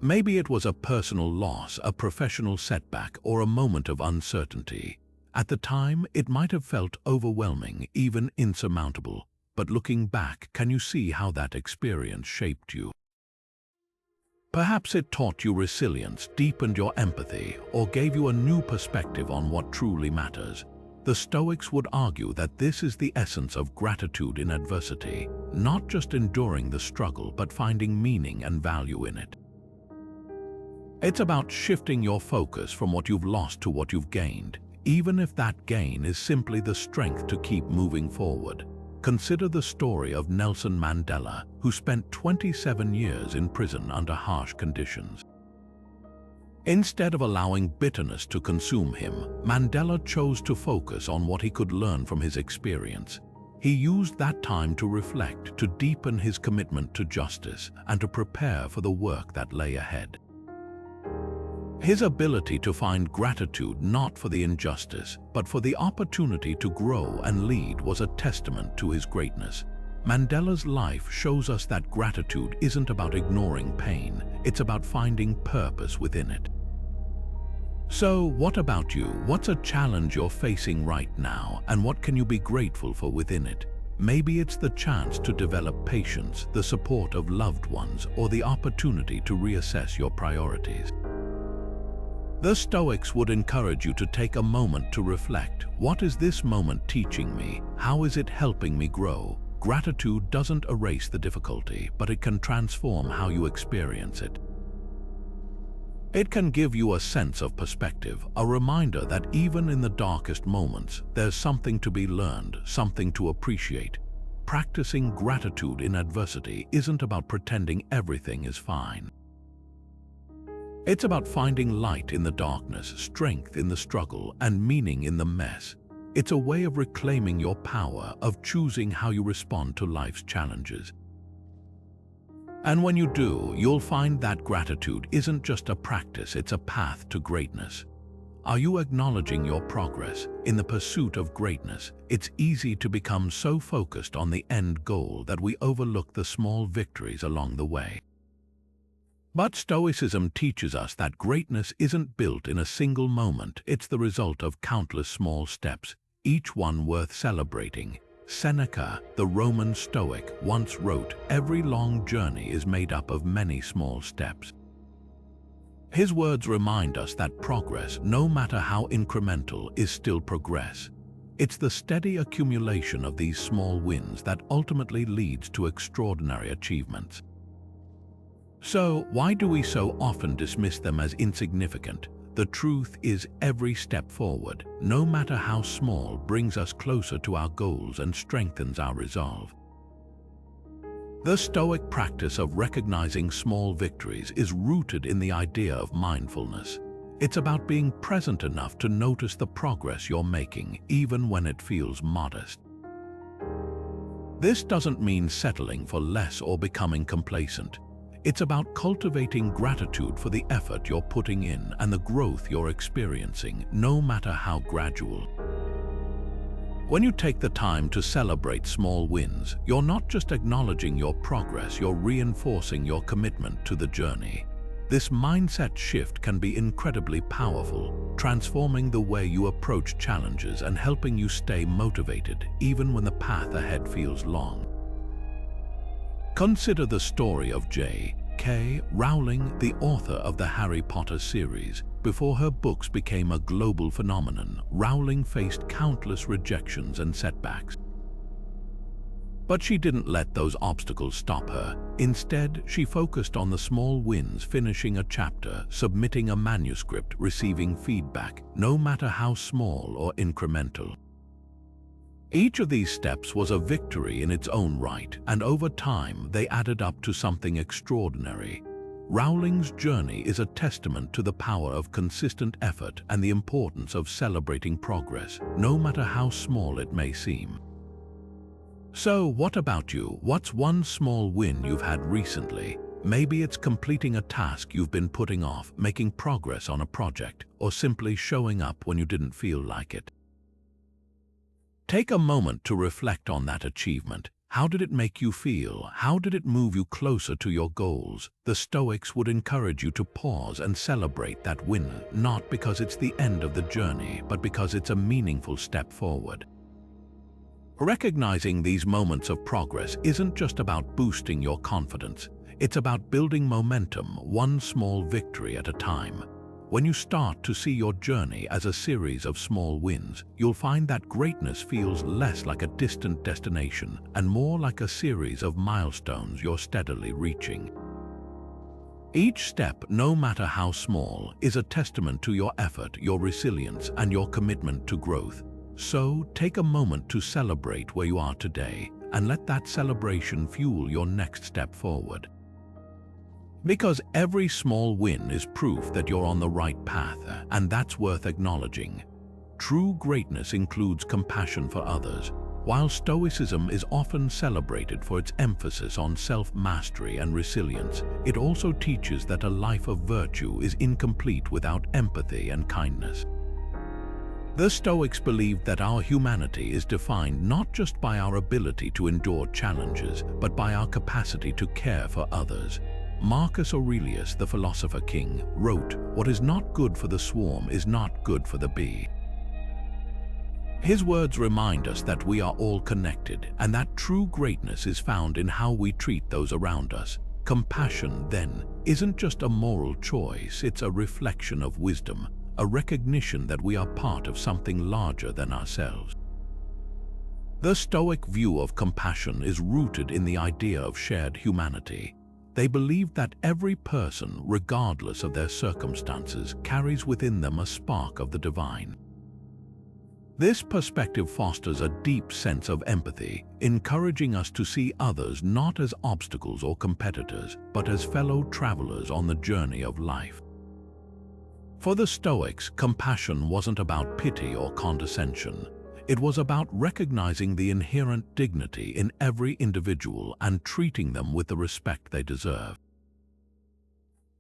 Maybe it was a personal loss, a professional setback, or a moment of uncertainty. At the time, it might have felt overwhelming, even insurmountable. But looking back, can you see how that experience shaped you? Perhaps it taught you resilience, deepened your empathy, or gave you a new perspective on what truly matters. The Stoics would argue that this is the essence of gratitude in adversity, not just enduring the struggle, but finding meaning and value in it. It's about shifting your focus from what you've lost to what you've gained, even if that gain is simply the strength to keep moving forward. Consider the story of Nelson Mandela, who spent 27 years in prison under harsh conditions. Instead of allowing bitterness to consume him, Mandela chose to focus on what he could learn from his experience. He used that time to reflect, to deepen his commitment to justice, and to prepare for the work that lay ahead. His ability to find gratitude not for the injustice, but for the opportunity to grow and lead was a testament to his greatness. Mandela's life shows us that gratitude isn't about ignoring pain, it's about finding purpose within it. So, what about you? What's a challenge you're facing right now, and what can you be grateful for within it? Maybe it's the chance to develop patience, the support of loved ones, or the opportunity to reassess your priorities. The Stoics would encourage you to take a moment to reflect. What is this moment teaching me? How is it helping me grow? Gratitude doesn't erase the difficulty, but it can transform how you experience it. It can give you a sense of perspective, a reminder that even in the darkest moments, there's something to be learned, something to appreciate. Practicing gratitude in adversity isn't about pretending everything is fine. It's about finding light in the darkness, strength in the struggle, and meaning in the mess. It's a way of reclaiming your power, of choosing how you respond to life's challenges. And when you do, you'll find that gratitude isn't just a practice, it's a path to greatness. Are you acknowledging your progress? In the pursuit of greatness, it's easy to become so focused on the end goal that we overlook the small victories along the way. But Stoicism teaches us that greatness isn't built in a single moment, it's the result of countless small steps, each one worth celebrating. Seneca, the Roman Stoic, once wrote, "Every long journey is made up of many small steps." His words remind us that progress, no matter how incremental, is still progress. It's the steady accumulation of these small wins that ultimately leads to extraordinary achievements. So, why do we so often dismiss them as insignificant? The truth is, every step forward, no matter how small, brings us closer to our goals and strengthens our resolve. The Stoic practice of recognizing small victories is rooted in the idea of mindfulness. It's about being present enough to notice the progress you're making, even when it feels modest. This doesn't mean settling for less or becoming complacent. It's about cultivating gratitude for the effort you're putting in and the growth you're experiencing, no matter how gradual. When you take the time to celebrate small wins, you're not just acknowledging your progress, you're reinforcing your commitment to the journey. This mindset shift can be incredibly powerful, transforming the way you approach challenges and helping you stay motivated, even when the path ahead feels long. Consider the story of J.K. Rowling, the author of the Harry Potter series. before her books became a global phenomenon, Rowling faced countless rejections and setbacks. But she didn't let those obstacles stop her. Instead, she focused on the small wins, finishing a chapter, submitting a manuscript, receiving feedback, no matter how small or incremental. Each of these steps was a victory in its own right, and over time they added up to something extraordinary. Rowling's journey is a testament to the power of consistent effort and the importance of celebrating progress, no matter how small it may seem. So, what about you? What's one small win you've had recently? Maybe it's completing a task you've been putting off, making progress on a project, or simply showing up when you didn't feel like it. Take a moment to reflect on that achievement. How did it make you feel? How did it move you closer to your goals? The Stoics would encourage you to pause and celebrate that win, not because it's the end of the journey, but because it's a meaningful step forward. Recognizing these moments of progress isn't just about boosting your confidence. It's about building momentum, one small victory at a time. When you start to see your journey as a series of small wins, you'll find that greatness feels less like a distant destination and more like a series of milestones you're steadily reaching. Each step, no matter how small, is a testament to your effort, your resilience, and your commitment to growth. So, take a moment to celebrate where you are today, and let that celebration fuel your next step forward. Because every small win is proof that you're on the right path, and that's worth acknowledging. True greatness includes compassion for others. While Stoicism is often celebrated for its emphasis on self-mastery and resilience, it also teaches that a life of virtue is incomplete without empathy and kindness. The Stoics believed that our humanity is defined not just by our ability to endure challenges, but by our capacity to care for others. Marcus Aurelius, the philosopher king, wrote, "What is not good for the swarm is not good for the bee." His words remind us that we are all connected, and that true greatness is found in how we treat those around us. Compassion, then, isn't just a moral choice, it's a reflection of wisdom, a recognition that we are part of something larger than ourselves. The Stoic view of compassion is rooted in the idea of shared humanity. They believe that every person, regardless of their circumstances, carries within them a spark of the divine. This perspective fosters a deep sense of empathy, encouraging us to see others not as obstacles or competitors, but as fellow travelers on the journey of life. For the Stoics, compassion wasn't about pity or condescension. It was about recognizing the inherent dignity in every individual and treating them with the respect they deserve.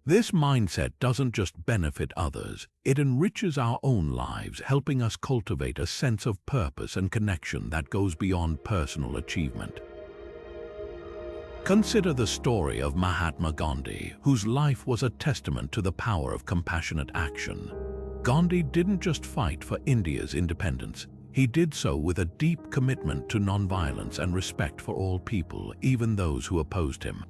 This mindset doesn't just benefit others, it enriches our own lives, helping us cultivate a sense of purpose and connection that goes beyond personal achievement. Consider the story of Mahatma Gandhi, whose life was a testament to the power of compassionate action. Gandhi didn't just fight for India's independence. He did so with a deep commitment to nonviolence and respect for all people, even those who opposed him.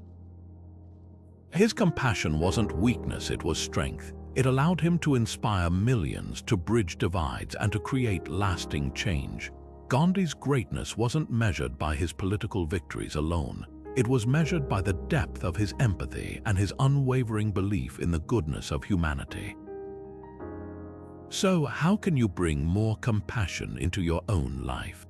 His compassion wasn't weakness, it was strength. It allowed him to inspire millions, to bridge divides, and to create lasting change. Gandhi's greatness wasn't measured by his political victories alone. It was measured by the depth of his empathy and his unwavering belief in the goodness of humanity. So, how can you bring more compassion into your own life?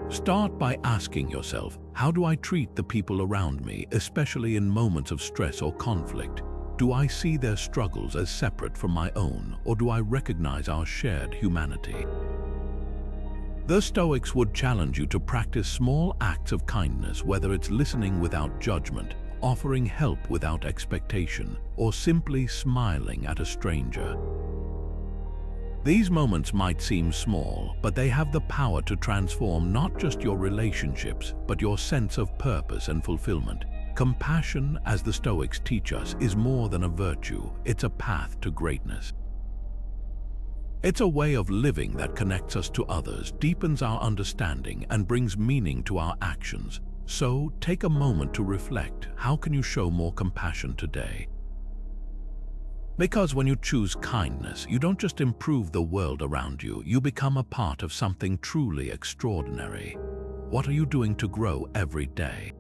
Start by asking yourself, how do I treat the people around me, especially in moments of stress or conflict? Do I see their struggles as separate from my own, or do I recognize our shared humanity? The Stoics would challenge you to practice small acts of kindness, whether it's listening without judgment, offering help without expectation, or simply smiling at a stranger. These moments might seem small, but they have the power to transform not just your relationships, but your sense of purpose and fulfillment. Compassion, as the Stoics teach us, is more than a virtue, it's a path to greatness. It's a way of living that connects us to others, deepens our understanding, and brings meaning to our actions. So, take a moment to reflect. How can you show more compassion today? Because when you choose kindness, you don't just improve the world around you, you become a part of something truly extraordinary. What are you doing to grow every day?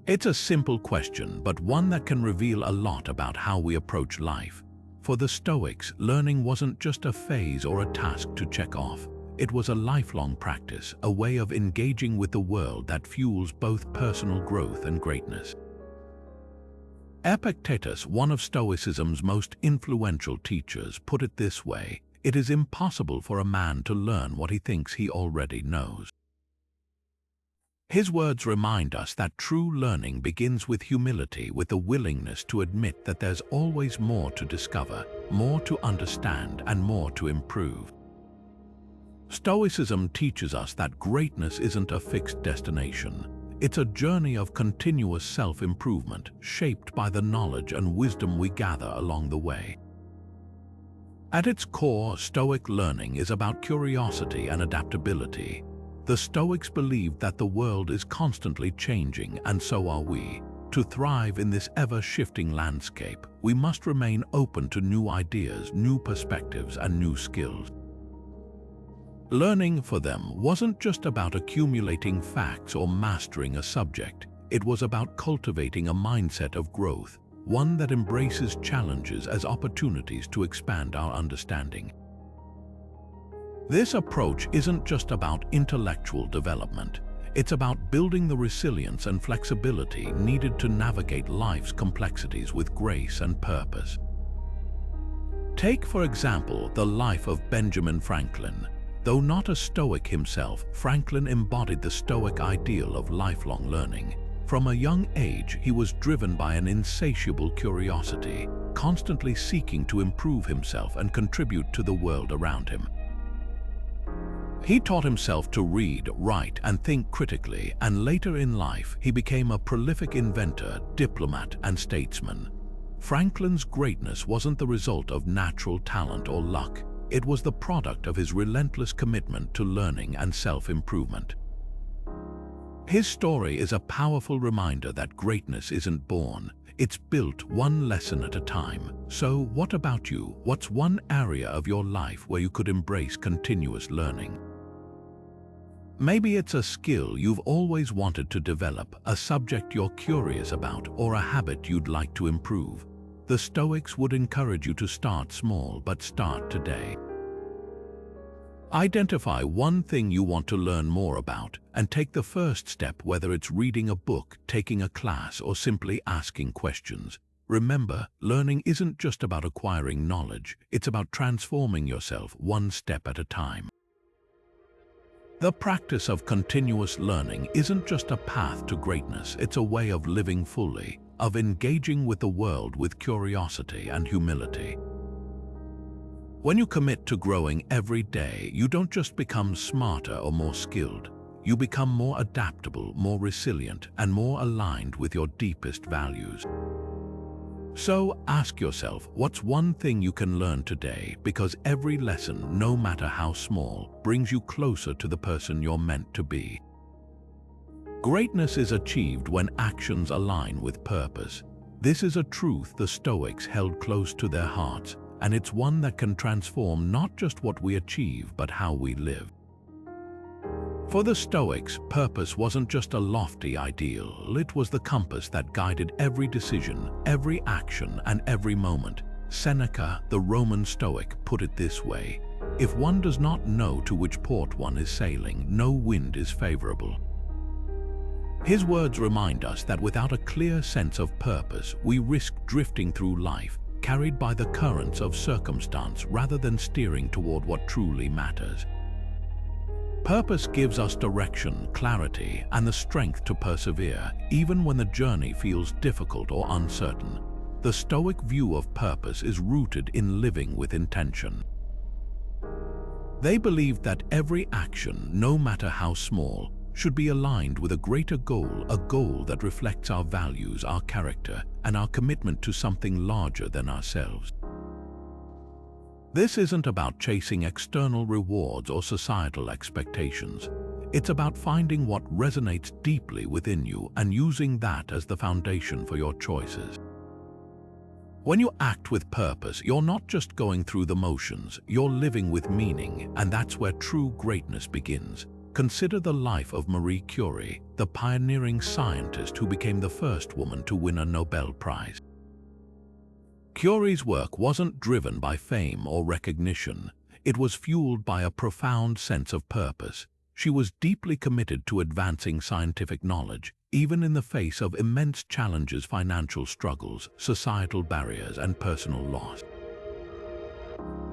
It's a simple question, but one that can reveal a lot about how we approach life. For the Stoics, learning wasn't just a phase or a task to check off. It was a lifelong practice, a way of engaging with the world that fuels both personal growth and greatness. Epictetus, one of Stoicism's most influential teachers, put it this way: it is impossible for a man to learn what he thinks he already knows. His words remind us that true learning begins with humility, with the willingness to admit that there's always more to discover, more to understand, and more to improve. Stoicism teaches us that greatness isn't a fixed destination. It's a journey of continuous self-improvement, shaped by the knowledge and wisdom we gather along the way. At its core, Stoic learning is about curiosity and adaptability. The Stoics believed that the world is constantly changing, and so are we. To thrive in this ever-shifting landscape, we must remain open to new ideas, new perspectives, and new skills. Learning for them wasn't just about accumulating facts or mastering a subject. It was about cultivating a mindset of growth, one that embraces challenges as opportunities to expand our understanding. This approach isn't just about intellectual development. It's about building the resilience and flexibility needed to navigate life's complexities with grace and purpose. Take, for example, the life of Benjamin Franklin. Though not a Stoic himself, Franklin embodied the Stoic ideal of lifelong learning. From a young age, he was driven by an insatiable curiosity, constantly seeking to improve himself and contribute to the world around him. He taught himself to read, write, and think critically, and later in life, he became a prolific inventor, diplomat, and statesman. Franklin's greatness wasn't the result of natural talent or luck. It was the product of his relentless commitment to learning and self-improvement. His story is a powerful reminder that greatness isn't born. It's built one lesson at a time. So, what about you? What's one area of your life where you could embrace continuous learning? Maybe it's a skill you've always wanted to develop, a subject you're curious about, or a habit you'd like to improve. The Stoics would encourage you to start small, but start today. Identify one thing you want to learn more about and take the first step, whether it's reading a book, taking a class, or simply asking questions. Remember, learning isn't just about acquiring knowledge, it's about transforming yourself one step at a time. The practice of continuous learning isn't just a path to greatness, it's a way of living fully, of engaging with the world with curiosity and humility. When you commit to growing every day, you don't just become smarter or more skilled. You become more adaptable, more resilient, and more aligned with your deepest values. So ask yourself, what's one thing you can learn today? Because every lesson, no matter how small, brings you closer to the person you're meant to be. Greatness is achieved when actions align with purpose. This is a truth the Stoics held close to their hearts, and it's one that can transform not just what we achieve, but how we live. For the Stoics, purpose wasn't just a lofty ideal, it was the compass that guided every decision, every action, and every moment. Seneca, the Roman Stoic, put it this way: if one does not know to which port one is sailing, no wind is favorable. His words remind us that without a clear sense of purpose, we risk drifting through life, carried by the currents of circumstance rather than steering toward what truly matters. Purpose gives us direction, clarity, and the strength to persevere, even when the journey feels difficult or uncertain. The Stoic view of purpose is rooted in living with intention. They believed that every action, no matter how small, should be aligned with a greater goal, a goal that reflects our values, our character, and our commitment to something larger than ourselves. This isn't about chasing external rewards or societal expectations. It's about finding what resonates deeply within you and using that as the foundation for your choices. When you act with purpose, you're not just going through the motions, you're living with meaning, and that's where true greatness begins. Consider the life of Marie Curie, the pioneering scientist who became the first woman to win a Nobel Prize. Curie's work wasn't driven by fame or recognition. It was fueled by a profound sense of purpose. She was deeply committed to advancing scientific knowledge, even in the face of immense challenges, financial struggles, societal barriers, and personal loss.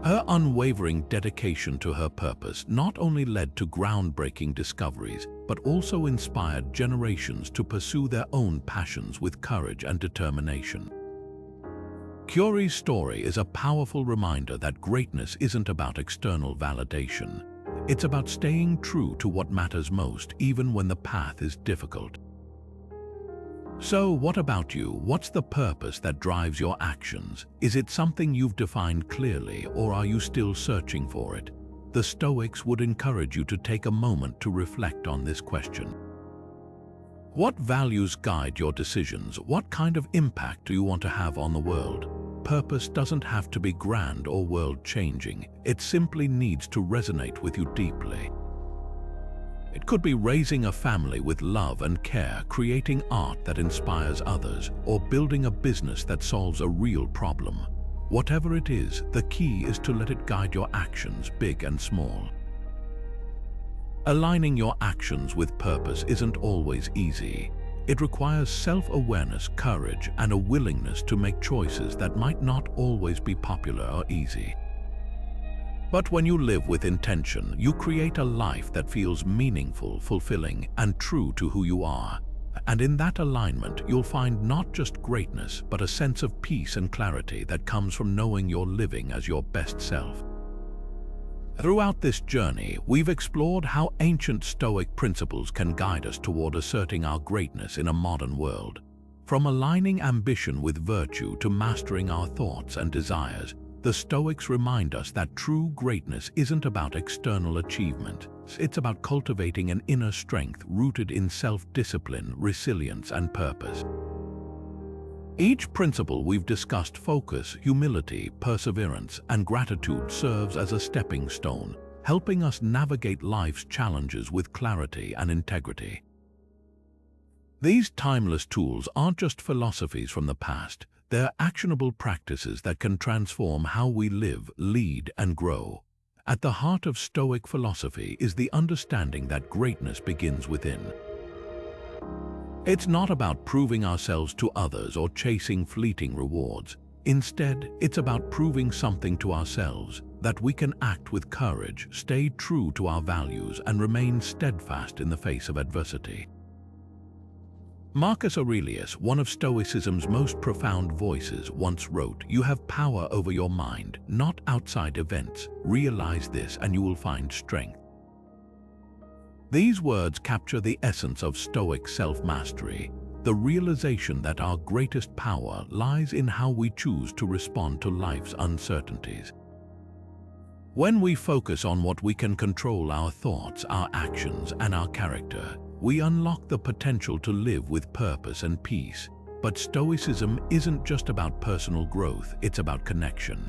Her unwavering dedication to her purpose not only led to groundbreaking discoveries, but also inspired generations to pursue their own passions with courage and determination. Curie's story is a powerful reminder that greatness isn't about external validation. It's about staying true to what matters most, even when the path is difficult. So, what about you? What's the purpose that drives your actions? Is it something you've defined clearly, or are you still searching for it? The Stoics would encourage you to take a moment to reflect on this question. What values guide your decisions? What kind of impact do you want to have on the world? Purpose doesn't have to be grand or world-changing. It simply needs to resonate with you deeply. It could be raising a family with love and care, creating art that inspires others, or building a business that solves a real problem. Whatever it is, the key is to let it guide your actions, big and small. Aligning your actions with purpose isn't always easy. It requires self-awareness, courage, and a willingness to make choices that might not always be popular or easy. But when you live with intention, you create a life that feels meaningful, fulfilling, and true to who you are. And in that alignment, you'll find not just greatness, but a sense of peace and clarity that comes from knowing you're living as your best self. Throughout this journey, we've explored how ancient Stoic principles can guide us toward asserting our greatness in a modern world. From aligning ambition with virtue to mastering our thoughts and desires, the Stoics remind us that true greatness isn't about external achievement. It's about cultivating an inner strength rooted in self-discipline, resilience, and purpose. Each principle we've discussed, focus, humility, perseverance, and gratitude, serves as a stepping stone, helping us navigate life's challenges with clarity and integrity. These timeless tools aren't just philosophies from the past. They're actionable practices that can transform how we live, lead, and grow. At the heart of Stoic philosophy is the understanding that greatness begins within. It's not about proving ourselves to others or chasing fleeting rewards. Instead, it's about proving something to ourselves, that we can act with courage, stay true to our values, and remain steadfast in the face of adversity. Marcus Aurelius, one of Stoicism's most profound voices, once wrote, "You have power over your mind, not outside events. Realize this and you will find strength." These words capture the essence of Stoic self-mastery, the realization that our greatest power lies in how we choose to respond to life's uncertainties. When we focus on what we can control, our thoughts, our actions, and our character, we unlock the potential to live with purpose and peace. But Stoicism isn't just about personal growth, it's about connection.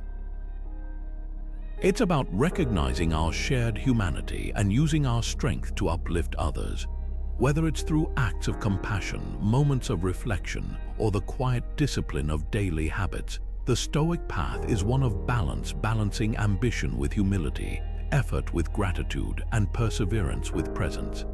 It's about recognizing our shared humanity and using our strength to uplift others. Whether it's through acts of compassion, moments of reflection, or the quiet discipline of daily habits, the Stoic path is one of balance, balancing ambition with humility, effort with gratitude, and perseverance with presence.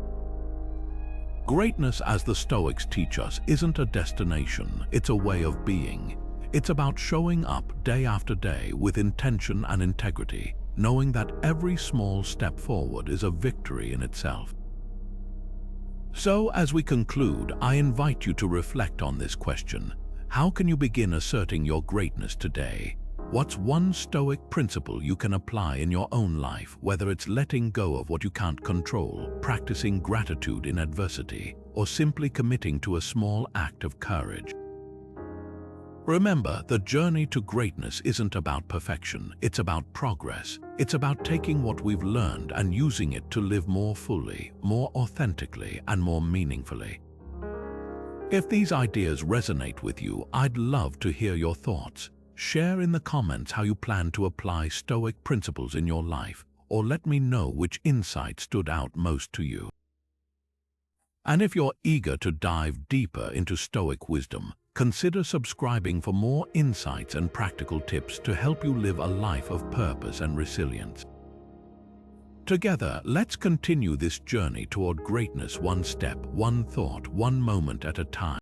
Greatness, as the Stoics teach us, isn't a destination, it's a way of being. It's about showing up day after day with intention and integrity, knowing that every small step forward is a victory in itself. So, as we conclude, I invite you to reflect on this question. How can you begin asserting your greatness today? What's one Stoic principle you can apply in your own life, whether it's letting go of what you can't control, practicing gratitude in adversity, or simply committing to a small act of courage? Remember, the journey to greatness isn't about perfection, it's about progress. It's about taking what we've learned and using it to live more fully, more authentically, and more meaningfully. If these ideas resonate with you, I'd love to hear your thoughts. Share in the comments how you plan to apply Stoic principles in your life, or let me know which insight stood out most to you. And if you're eager to dive deeper into Stoic wisdom, consider subscribing for more insights and practical tips to help you live a life of purpose and resilience. Together, let's continue this journey toward greatness, one step, one thought, one moment at a time.